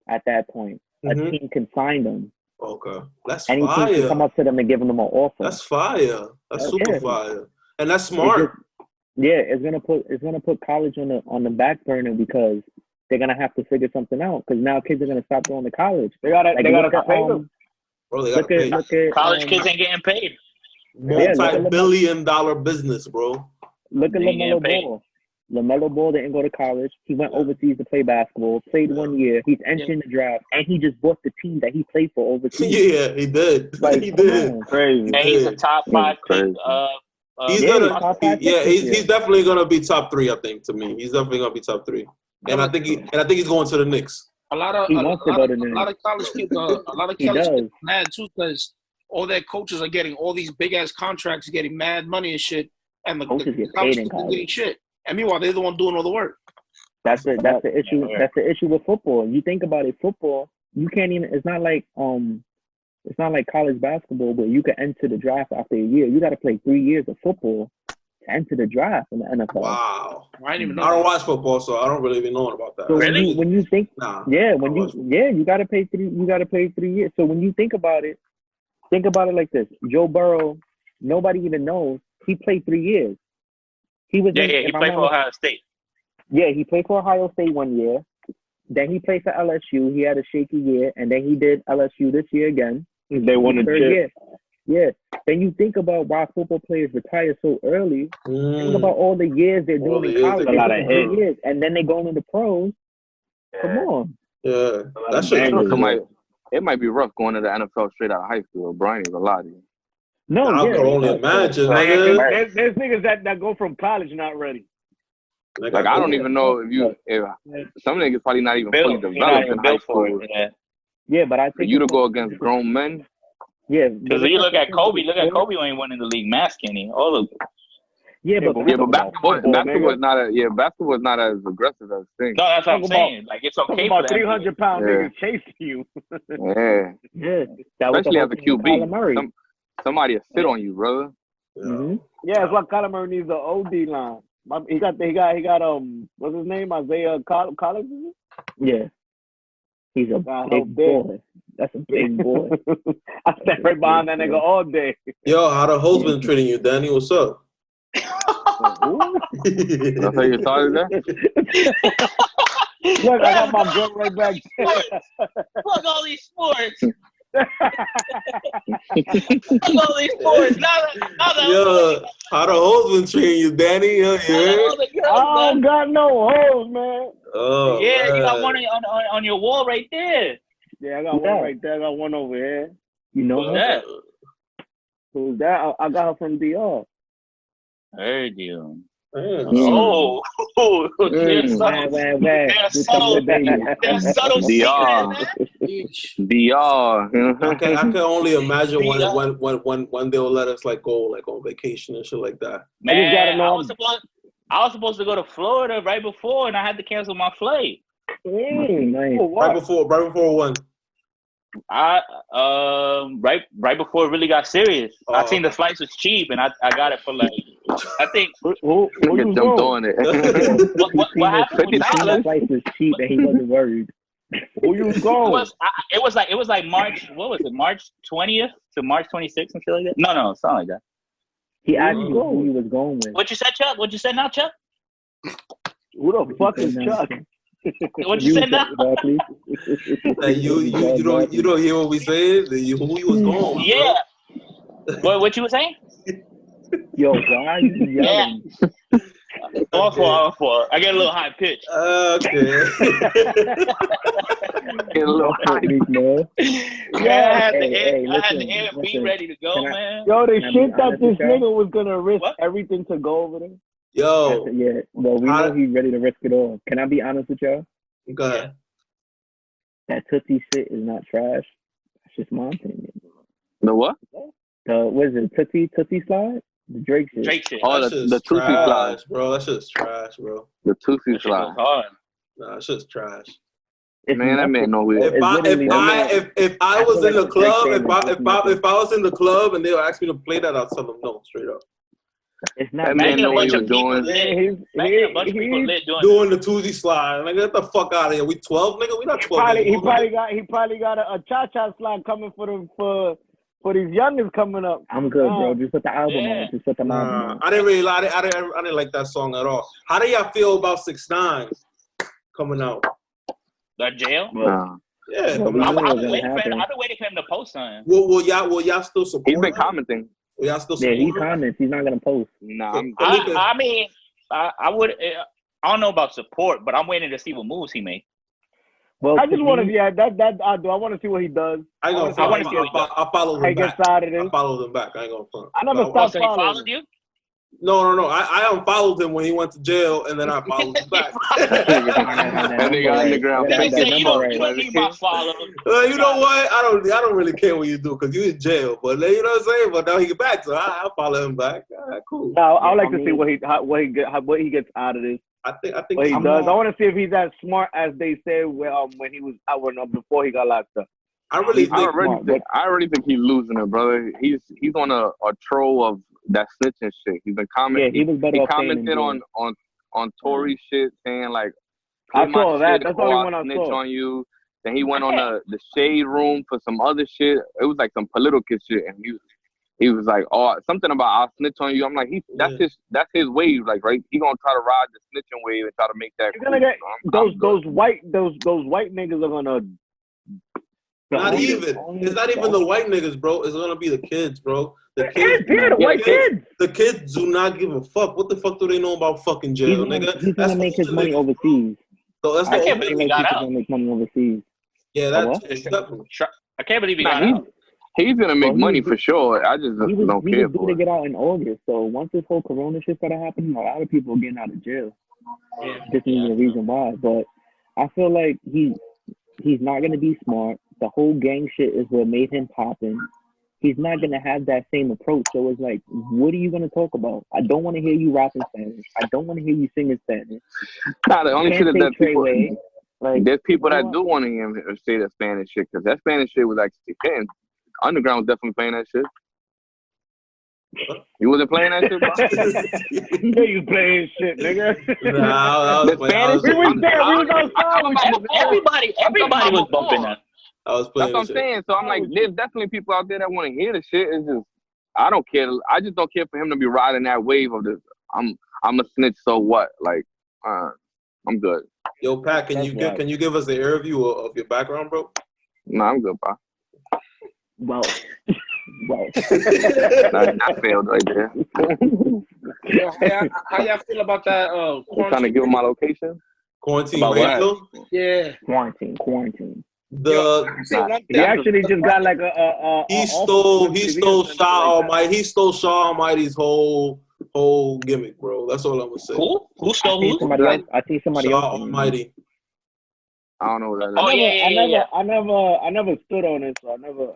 at that point.
Mhm.
A team can sign them.
Okay, that's
Any team can come
fire.
up to them and give them an offer.
That's fire. That's
Yeah.
super fire, and that's
It's
smart.
just- yeah, it's gonna put college on the back burner because they're gonna have to figure something out because now kids are gonna stop going to college.
They gotta
Like,
pay
look
them.
Bro, they got
look
to pay.
at
College kids ain't getting paid.
Multi-billion-dollar business, bro.
Look at
They ain't
LaMelo
getting paid.
Ball. LaMelo Ball didn't go to college. He went overseas to play basketball. Played 1 year. He's entering the draft, and he just bought the team that he played for overseas.
Yeah, he did.
Like,
He
come
did.
on.
Crazy.
And he's a top 5 pick.
Crazy.
He's
Yeah,
gonna.
top 5
Yeah,
pick this
he's
year.
definitely gonna be top 3. I think to me, he's definitely gonna be top 3. And I think he's going to the Knicks.
A lot of
He wants to go to the
a lot of college kids,
He
kids
does.
are mad too because all their coaches are getting all these big ass contracts, getting mad money and shit, and the
Coaches get
college
paid in
kids are
college.
getting shit. And meanwhile, they're the one doing all the work.
That's the issue. That's the issue with football. You think about it, football. You can't even. It's not like college basketball where you can enter the draft after a year. You got to play 3 years of football to enter the draft in the NFL.
Wow.
I didn't even know.
I don't
that.
watch football, so I don't really even know about that.
So
Really?
when you think,
Nah.
yeah,
I don't watch
you got to pay 3. You got to pay 3 years. So when you think about it like this: Joe Burrow. Nobody even knows he played 3 years. He was.
Yeah,
in,
he
if I'm
played
not
for Ohio State.
Yeah, he played for Ohio State 1 year. Then he played for LSU. He had a shaky year, and then he did LSU this year again.
They won the
Third
chip.
year. Yeah. Then you think about why football players retire so early. Think about all the years they're
All
doing
the
in
years
college.
they
They're
got.
doing
A lot of
3 years, and then they go into the pros. Come on.
Yeah, that shit's
bangers.
crazy.
It might be rough going to the NFL straight out of high school. Brian ain't gonna lie to you.
No,
I
yeah.
can only imagine,
Like,
nigga.
there's niggas that go from college not ready.
Like I don't even know if some niggas probably not even fully
Bill, you're not
developed
even
in high
built for
school.
it. Yeah.
Yeah, but I
For
think
you to go against grown men,
yeah.
Because you look at Kobe. Look at Kobe when he went in the league. Mass Kenny. All of
Yeah, but
but basketball
nigga.
is not as aggressive as things.
no, that's what I'm
Talk
saying. Like it's
Talk
okay for
about
them.
300-pound
Yeah.
niggas chasing you.
Yeah,
yeah, that was the
especially
whole
as a
thing with Kyler Murray.
QB. Somebody will sit on you, brother.
Mhm.
Yeah, that's why Kyler Murray needs the OD line. He got what's his name? Isaiah Collins? Is it?
Yeah, he's a
Wow,
big
big.
boy. That's a big boy.
I stand right behind that nigga all day.
Yo, how the hoes been treating you, Danny? What's up?
That's how you started that?
Look, I got my girl right back there.
Fuck all these sports. Fuck all these sports. Now that
Yo, how the hoes been treating you, Danny? Yo, you heard?
I don't got no hoes, man.
Oh,
Yeah,
man.
you got one on your wall right there.
Yeah, I got one right there. I got one over here.
You know
Who's
her?
that?
Who's that? I got her from DR.
Heard you.
Damn.
Oh, there's
Where?
there's subtle
DR. DR.
I can only imagine when they'll let us like go like on vacation and shit like that.
Man, I was supposed to go to Florida right before, and I had to cancel my flight.
Nice.
Right before when?
Right before it really got serious. I seen the flights was cheap, and I got it for like I think.
Who
Get
you
jumped
going?
on it.
What happened?
The price was cheap and he wasn't worried.
Who you going?
It was like March. What was it? March 20th to March 26th and shit like that. No, something like that.
He asked you who he was going with.
What you said, Chuck? What you said now, Chuck?
Who the fuck is Chuck?
What you said now?
Hey, you don't hear what we said? Who he was going?
Yeah. What you were saying?
Yo, why are you yelling?
Awful. I get a little high pitch.
Okay.
Get a little high.
Yeah, I had the air be ready to go, man.
Yo, the
Can I
shit
be
that
honest
this
with y'all?
nigga was gonna risk
What?
everything to go over there.
Yo,
Yeah, well, we know he's ready to risk it all. Can I be honest with y'all?
go ahead.
That Tootsie shit is not trash. That's just my opinion.
The what?
What is it? Tootsie slide? The Drake shit.
Drake shit.
Oh,
That
the
shit's
Tootsie slide.
trash, bro. That shit's trash, bro.
The Tootsie
That shit
slide.
was hard.
Nah, that shit's trash.
It's
Man, that
nothing.
man no weird.
If
It's
I
literally nothing.
if I
I
was
feel
in the
like Drake
club,
saying that it's nothing.
if I was in the club and they would ask me to play that, I'd tell them no, straight up.
It's
That
not.
man
Imagine
know
a
what
bunch
he
of
was
people
doing.
lit. Imagine a bunch of people lit doing
Doing the Tuesday slide. Like, get the fuck out of here. We 12, nigga? We not 12.
He probably got a cha-cha slide coming for these youngins coming up.
I'm good, bro. Just put the album
Yeah.
on. Just put the album
Nah,
on.
I didn't really like it. I didn't like that song at all. How do y'all feel about 6ix9ine coming out?
the jail.
Nah.
Yeah,
Well,
coming
we
out.
know
I've
what's
been
gonna
waiting for him.
happen.
I've been waiting for him to post something.
Will y'all still support
He's been
him?
commenting.
Will y'all still
Yeah,
support
he
him?
comments. He's not gonna post.
Nah, I'm
I mean, I would. I don't know about support, but I'm waiting to see what moves he makes.
Well,
I just
to
want to,
me,
yeah, that I do. I want to see what he does.
I ain't gonna
I
front.
wanna see what he does.
I follow
How he
them
gets
back.
out of
I
this.
follow them back. I ain't gonna front.
I never
But-
stopped
So he
following.
followed you?
No. I unfollowed him when he went to jail, and then I followed him back.
That nigga underground
Let me
faking
say, you
fuck.
don't need my follow.
You know what? I don't really care what you do because you in jail. But you know what I'm saying. But now he get back, so I follow him back. All right, cool.
No, I would like
I
to see
mean-
what he gets out of this.
I think
What he
I'm
does. I
more-
want to see if he's as smart as they said when he was out before he got locked up.
I really
I
think
already think he's losing it, brother. He's on a troll of that snitching shit. He's been
yeah,
commenting.
he was better
He
off staying in
commented
jail.
on Tory shit, saying like,
I
"Play my
saw that.
shit
That's the
or
only
I'll
one I
snitch
saw.
on you." Then he went on the shade room for some other shit. It was like some political shit, and he was like, "Oh, something about I'll snitch on you." I'm like, that's his wave, like, right? He gonna try to ride the snitching wave and try to make that.
He's gonna get
I'm good.
those white niggas are gonna.
not
only-
even.
only-
It's not even the white niggas, bro. It's gonna be the kids, bro. The
Kids,
kids.
the white kids.
The kids do not give a fuck. What the fuck do they know about fucking jail, nigga?
He's gonna make his money overseas.
So that's
I
the
can't
only.
believe he got
He's
out.
gonna make money overseas.
Yeah,
what?
that's definitely.
I can't believe he
Nah,
got out.
he's gonna make
Well, he
money
was-
for sure. I just
He was
don't
due
care for
to
it.
get out in August. So once this whole Corona shit started happening, a lot of people are getting out of jail. This is the reason why. But I feel like he's not gonna be smart. The whole gang shit is what made him popping. He's not gonna have that same approach. So it's like, what are you gonna talk about? I don't want to hear you rapping Spanish. I don't want to hear you singing Spanish.
Nah, the only
You
shit
can't
is
say
that people.
Treyway. Like,
There's people
you
that
know
do want to hear him say that Spanish shit because that Spanish shit was actually hitting. Underground was definitely playing that shit. You wasn't playing that shit, bro?
Yeah, you playing shit, nigga.
Nah, I was
The
playing- I was-
We was there. We was outside.
Everybody was bumping that.
I was
That's
playing
what I'm
the shit.
saying. So I'm like, there's definitely people out there that want to hear the shit. It's just, I don't care. I just don't care for him to be riding that wave of this. I'm a snitch. So what? Like, I'm good.
Yo, Pat, can you give us an air view of your background, bro?
No, I'm good, bro.
Well,
I failed right there.
Yo, how y'all feel about that?
I'm trying to give him my location.
Quarantine
About what?
radio.
Yeah.
quarantine.
The
He actually just got like a
he stole Shaw Almighty's whole gimmick, bro. That's all I'm gonna say.
Who stole
I
who?
think somebody
Shaw
else.
Almighty.
I don't know what that is.
Oh, yeah.
I never stood on it, so I never.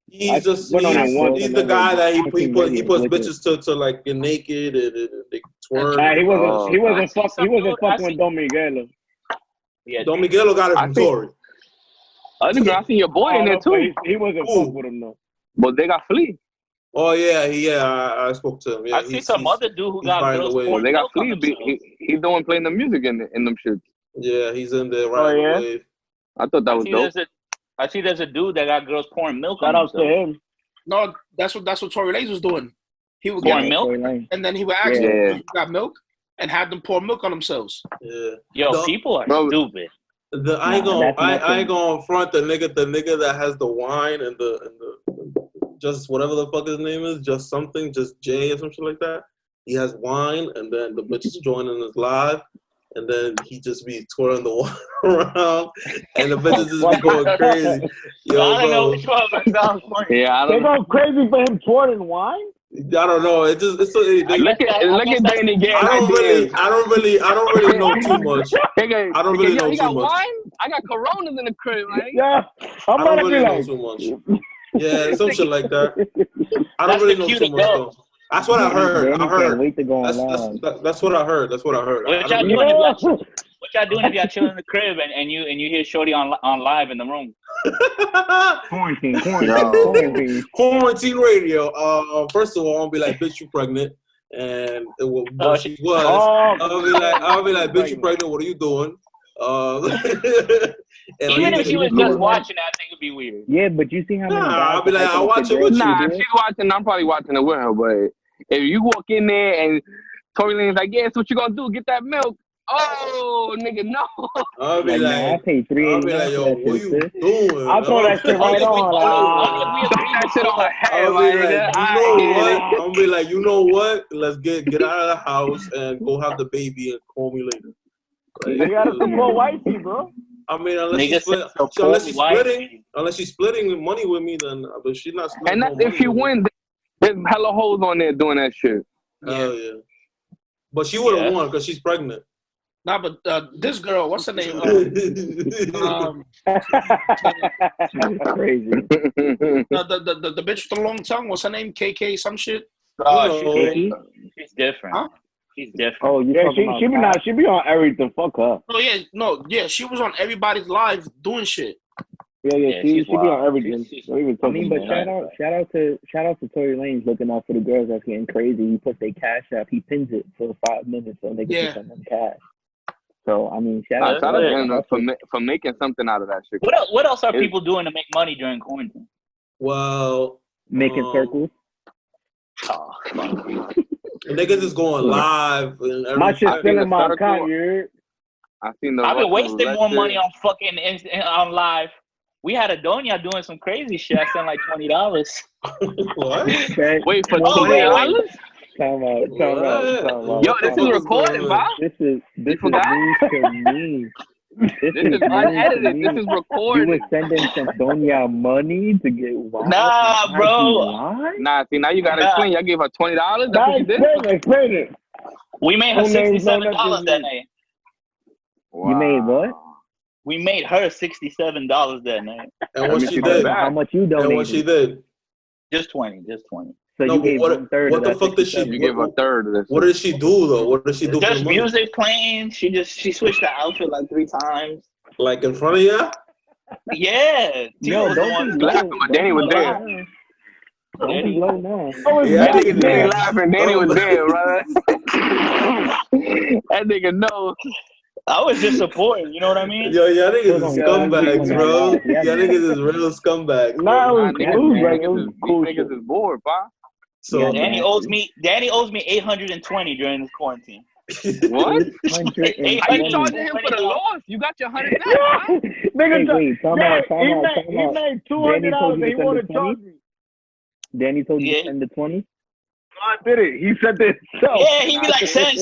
He's
went on it once
he's
and
the
never-
guy that he puts
with
bitches to like get naked and they twerk.
Nah, he
Oh.
wasn't
I see
fucking with Don Miguelo.
Yeah,
Don Miguelo got it
I
from
think-
Tory.
I seen your boy in there too.
He wasn't
Ooh.
fuck with him though.
But they got Flea.
Oh yeah, I spoke to him. Yeah,
I see some other dude who
he's
got
riding
girls
the wave.
Well,
pouring
they got
milk on
Flea.
themselves.
He doing playing the music in them shits.
Yeah, he's in there riding
yeah?
the wave.
I thought that was dope.
I see there's a dude that got girls pouring milk
Shout
on
out to
themselves.
him.
No, that's what Tory Lanez was doing. He would
Pouring
get
milk?
Tory Lanez.
and then he would ask
Yeah.
them who got milk and have them pour milk on themselves.
Yeah.
Yo,
No.
people are
Bro.
stupid.
I ain't
Nah,
gonna
that's
front the nigga that has the wine and the just whatever the fuck his name is, just something, just Jay or some shit like that. He has wine and then the bitches joining his live and then he just be twirling the wine around and the bitches just be going crazy. Yo,
I don't know
bro,
which one, but it sounds funny.
Yeah, I
They
don't know.
go crazy for him twirling wine.
I don't know. It just they,
Look at Danny getting
I don't really know too much. I don't really know
you got
too much.
wine? I got Coronas in the crib, man.
Yeah, I'm
I
about
don't
to be
really know
like,
too much. Yeah, some shit like that. I
That's
don't really
the
know
cue
too
to
much
go.
though. That's what I heard.
Danny can't wait to go on live.
That's what I heard. That's what I heard.
What y'all doing if y'all chilling in the crib and you hear Shorty on live in the room?
Quarantine.
Quarantine radio. First of all, I'll be like, bitch, you pregnant. And she was. I'll be like, bitch, you pregnant. What are you doing?
Even if she was just watching, I think it'd be weird.
Yeah, but you see how many guys
I'll be like, I'll watch it with you.
Nah, if she's watching, I'm probably watching it with her. But if you walk in there and Tory Lane's like, yeah, so what you gonna do? Get that milk? Oh, nigga, no.
I'll be
I
like,
paid $3.89
yo, what you doing?
I throw that shit right on.
That shit on her head,
I'll
my
be
nigga.
like, you know what? I'll be like, you know what? Let's get out of the house and go have the baby and call me later. Like,
You gotta support wifey, bro.
I mean, unless she's splitting money with me, then but she's not splitting.
And that's if she wins. There's hella hoes on there doing that shit.
Hell yeah. But she would have won because she's pregnant.
Nah, but this girl, what's her name?
Crazy.
The bitch with the long tongue, what's her name? KK some shit.
She's different.
Huh?
She's different.
Oh yeah, she be on everything. Fuck her.
Oh yeah, she was on everybody's live doing shit.
Yeah, she be on everything. Don't even talk
but shout out to Tory Lanez looking out for the girls that's getting crazy. He puts their cash up. He pins it for 5 minutes so they can put some cash. So I mean, shout out
to him for making something out of that shit.
What else are people doing to make money during quarantine?
Well,
making circles.
Oh,
niggas is going live. And
my shit's still in my account, you
I've been
wasting more money on fucking on live. We had a Donya doing some crazy shit. I spent like $20.
What?
Wait for $20?
Time out.
Yo, this is recorded, Bob.
This is news to me.
This is unedited. This is recorded.
You were sending some Donya money to get wild.
Nah, bro.
Nah, see, now you gotta explain. Y'all gave her $20? That's what you did?
Explain it.
We made her $67 that night.
Wow. You made what?
We made her $67 that night.
And what she did?
How much you donated?
And what she did?
Just 20.
So you gave 1/3.
What the fuck did she?
You gave a third of this.
What did she do though? What did she do?
Just
for the money?
music playing. She switched the outfit like 3 times.
Like in front of you?
Yeah.
Yo, don't be
laughing, but Danny was there.
Don't be low now.
Yeah, that nigga laughing. Danny was there, brother. That nigga know.
I was just supporting. You know what I mean?
Yo, y'all niggas is
Yeah,
scumbags,
yeah,
bro.
yeah.
Y'all niggas is real scumbags.
Nah, it
Bro.
was cool,
These
like, it was cool.
niggas is bored, pa.
So
Yeah,
Danny owes me 820 during this quarantine.
What?
820.
How you charging him for the loss? You got your 100 back, pa.
Nigga,
Hey, wait, time out.
he made $200 and he wanted to charge me.
Danny told you
Yeah.
to send the 20?
I did it. He said this himself.
Yeah, he be like, send,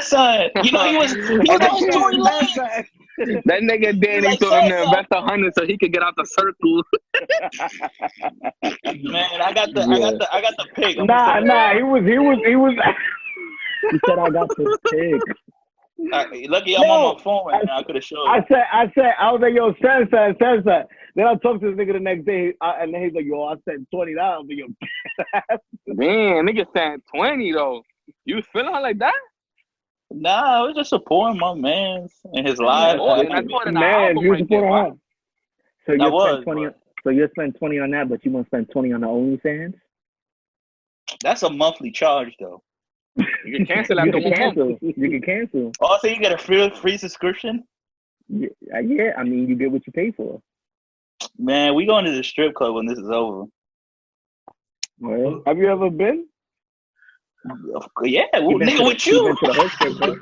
son. You know, he was Tory Lanez.
That nigga Danny
Like,
told him to
so-
invest 100 so he could get out the circle.
Man, I got the pick. I'm
Nah, he was.
He said I got the pick.
Lucky I'm on my phone right now. I could have showed you.
I was like, yo, send. Then I talked to this nigga the next day, and then he's like, yo, I sent $20. I'm like, yo,
Man, nigga saying 20 though. You was feeling her like that?
Nah, I was just supporting my man in his life.
Oh, and I thought in the
man,
album
you
right there,
support
pa.
her.
So
I
you
was,
spend 20. So you spend 20 on that, but you won't spend 20 on the OnlyFans.
That's a monthly charge, though.
You can cancel
You
after
can
1 month.
cancel. You can cancel.
Also, you get a free subscription.
Yeah, I mean, you get what you pay for.
Man, we going to the strip club when this is over.
Right?
Have you ever been?
Yeah, well, nigga, with
You
you.
went to the whole strip club.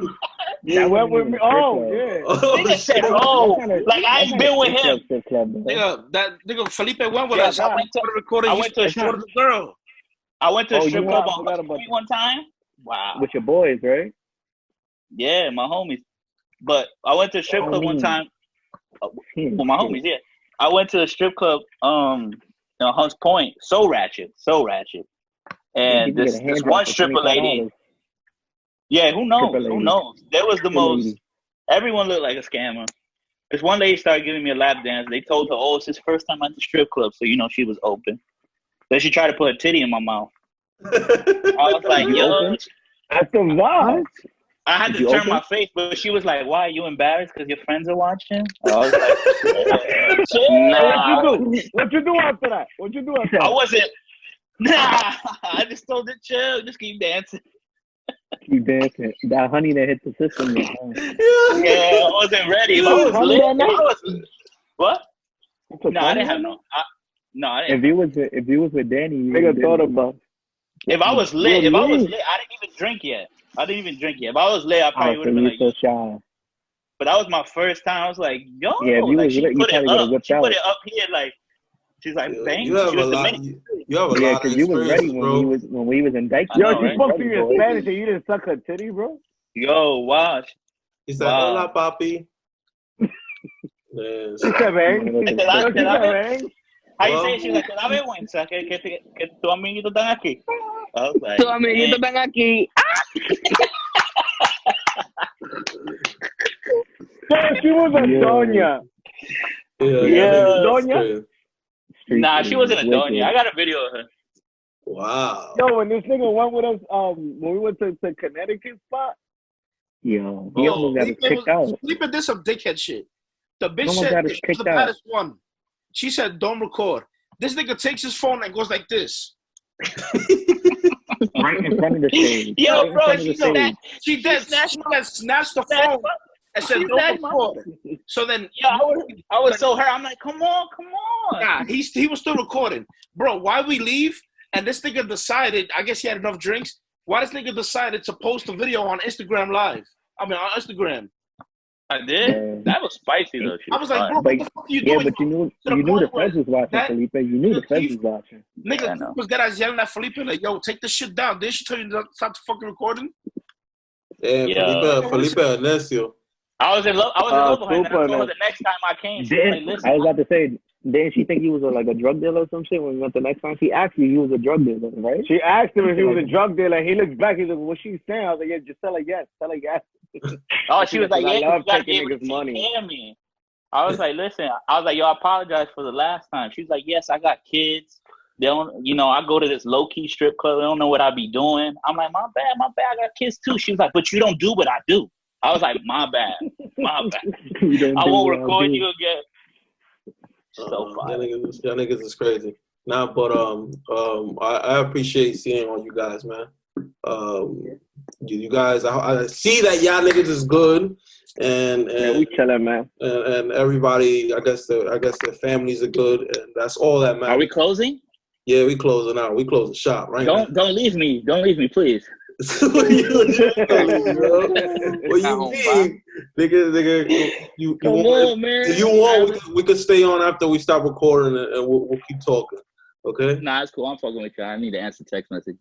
You went with me? Oh, yeah.
oh,
Nigga said,
shit.
oh, like I ain't been with him.
Strip club, bro.
Nigga, Felipe went with
Yeah,
us.
I went to-
recording.
I went to a
short the girl.
I went to a
Oh,
strip
you
club
went-
on
I forgot about
Hudson Street one time. Wow.
With your boys, right?
Yeah, my homies. But I went to a strip club one time. With my homies, yeah. I went to a strip club, Hunts Point. So ratchet. And this one stripper lady. Yeah, who knows?
Stripper
Who
lady.
knows? There was the
Stripper
most.
lady.
Everyone looked like a scammer. This one lady started giving me a lap dance. They told her, "Oh, it's his first time at the strip club," so you know she was open. Then she tried to put a titty in my mouth. I was like,
You
"Yo."
open?
That's the vibe.
I had
Did
to
you
turn
open?
my face, but she was like, "Why are you embarrassed? Because your friends are watching?" And I was like, "Chill."
Nah.
What you do after that?
I wasn't. Nah, I just told her chill. Just keep dancing.
You dancing. That honey that hit the system.
Yeah, I wasn't ready. If I was
Honey
lit,
that
if
night?
I was what?
You took
No, I
honey
didn't have
that
no. No, I
night?
didn't.
If you was with Danny, you
Nigga
did
thought
it.
about.
If I was lit,
You're
I didn't
loose.
even drink yet. If I was lit, I probably
Oh,
would
so
have been
you
like,
so shy.
but that was my first time. I was like, yo,
Yeah, if you
like
was
she
lit, you
put it
probably would've
up.
whipped
She
out.
put it up here, like she's like, thank
You
you.
have
She
a
was
lot.
Dominican.
You have a
Yeah,
lot of
because you was ready
experience,
when we was in Dyke.
I
Yo,
know,
she
right?
spoke to you in
Boy.
Spanish and you didn't suck her titty, bro.
Yo, watch.
He said,
Wow.
"Hola, papi." Yes.
She said, man.
Te
Yo,
da-
she
te
said,
da-
man.
How you
Well-
say it? She's like, te da vergüenza que tu amiguito están aquí. I was like,
Tu amiguito
man.
están aquí.
Yo, she was a
Yeah.
doña.
Yeah.
Doña?
Nah, she wasn't a doña. I got a video of her.
Wow.
Yo, when this nigga went with us, when we went to Connecticut spot,
Yo, he
Yo,
almost got us kicked out.
Felipe did some dickhead shit. The bitch
Someone
said
got us
she was the
kicked out.
baddest one. She said, don't record. This nigga takes his phone and goes like this.
Right in front of the stage.
Yo,
Right in
bro,
front of
she
the stage.
She did.
snatched
She snatched the phone and said,
She
don't
snatched my-
record. So then,
Yo, I was so hurt. I'm like, come on.
nah, he was still recording. Bro, why we leave? And this nigga decided, I guess he had enough drinks. Why this nigga decided to post a video on Instagram Live? On Instagram.
I did?
Yeah.
That was spicy, though. She
I was like, bro,
But-
what the fuck are you
Yeah,
doing?
but you knew
the
the
point
feds was watching,
that-
Felipe. You knew the feds was watching.
Yeah, I
Nigga
know.
was dead ass yelling at Felipe like, yo, take this shit down. Didn't she tell you to stop fucking recording?
Damn,
Yeah.
Felipe Alessio.
I was in love with her. And I
super
told her
nice.
the next time I came, she was like,
Didn't
listen.
I was about to say? Didn't she think he was like a drug dealer or some shit when we went the next time? She asked you he was a drug dealer, right?
she asked him if he was a drug dealer. He looks back. He's like, what she saying? I was like, yeah, just tell her yes. Tell her yes.
Oh, she was like,
I
yeah,
love
you gotta
taking
be able to
niggas'
take
money.
care of me. I was like, listen. I was like, yo, I apologize for the last time. She was like, yes, I got kids. They don't, I go to this low key strip club. They don't know what I be doing. I'm like, my bad. I got kids too. She was like, but you don't do what I do. I was like, my bad. I won't record you again. So fire.
Y'all niggas is crazy. Nah, but I appreciate seeing all you guys, man. You guys, I see that y'all niggas is good, and
we chilling, man.
And everybody, I guess their families are good, and that's all that matters.
Are we closing?
Yeah, we closing out. We closing shop right now.
Don't leave me. Don't leave me, please.
What you mean? Nigga, you
Come
want,
on, man.
if you want, we could stay on after we stop recording, and we'll keep talking. Okay?
Nah, it's cool. I'm fucking with you. I need to answer text message.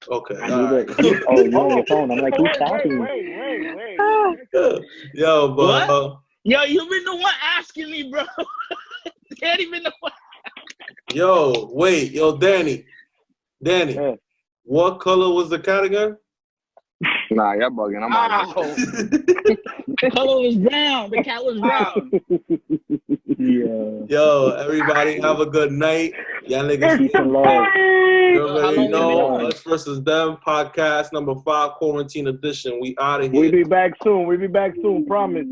Okay.
Oh, you're on your phone. I'm like, who's talking?
Wait.
Yo, but
What? Yo, you been the one asking me, bro. Danny been the one.
Danny.
Yeah.
What color was the cat again?
Nah, y'all bugging. I'm out.
The color was brown. The cat was brown.
Yeah.
Yo, everybody have a good night. Y'all niggas.
Peace and love.
You already know.
been on?
Us versus Them podcast number 5 quarantine edition. We out of here.
We'll be back soon. Promise.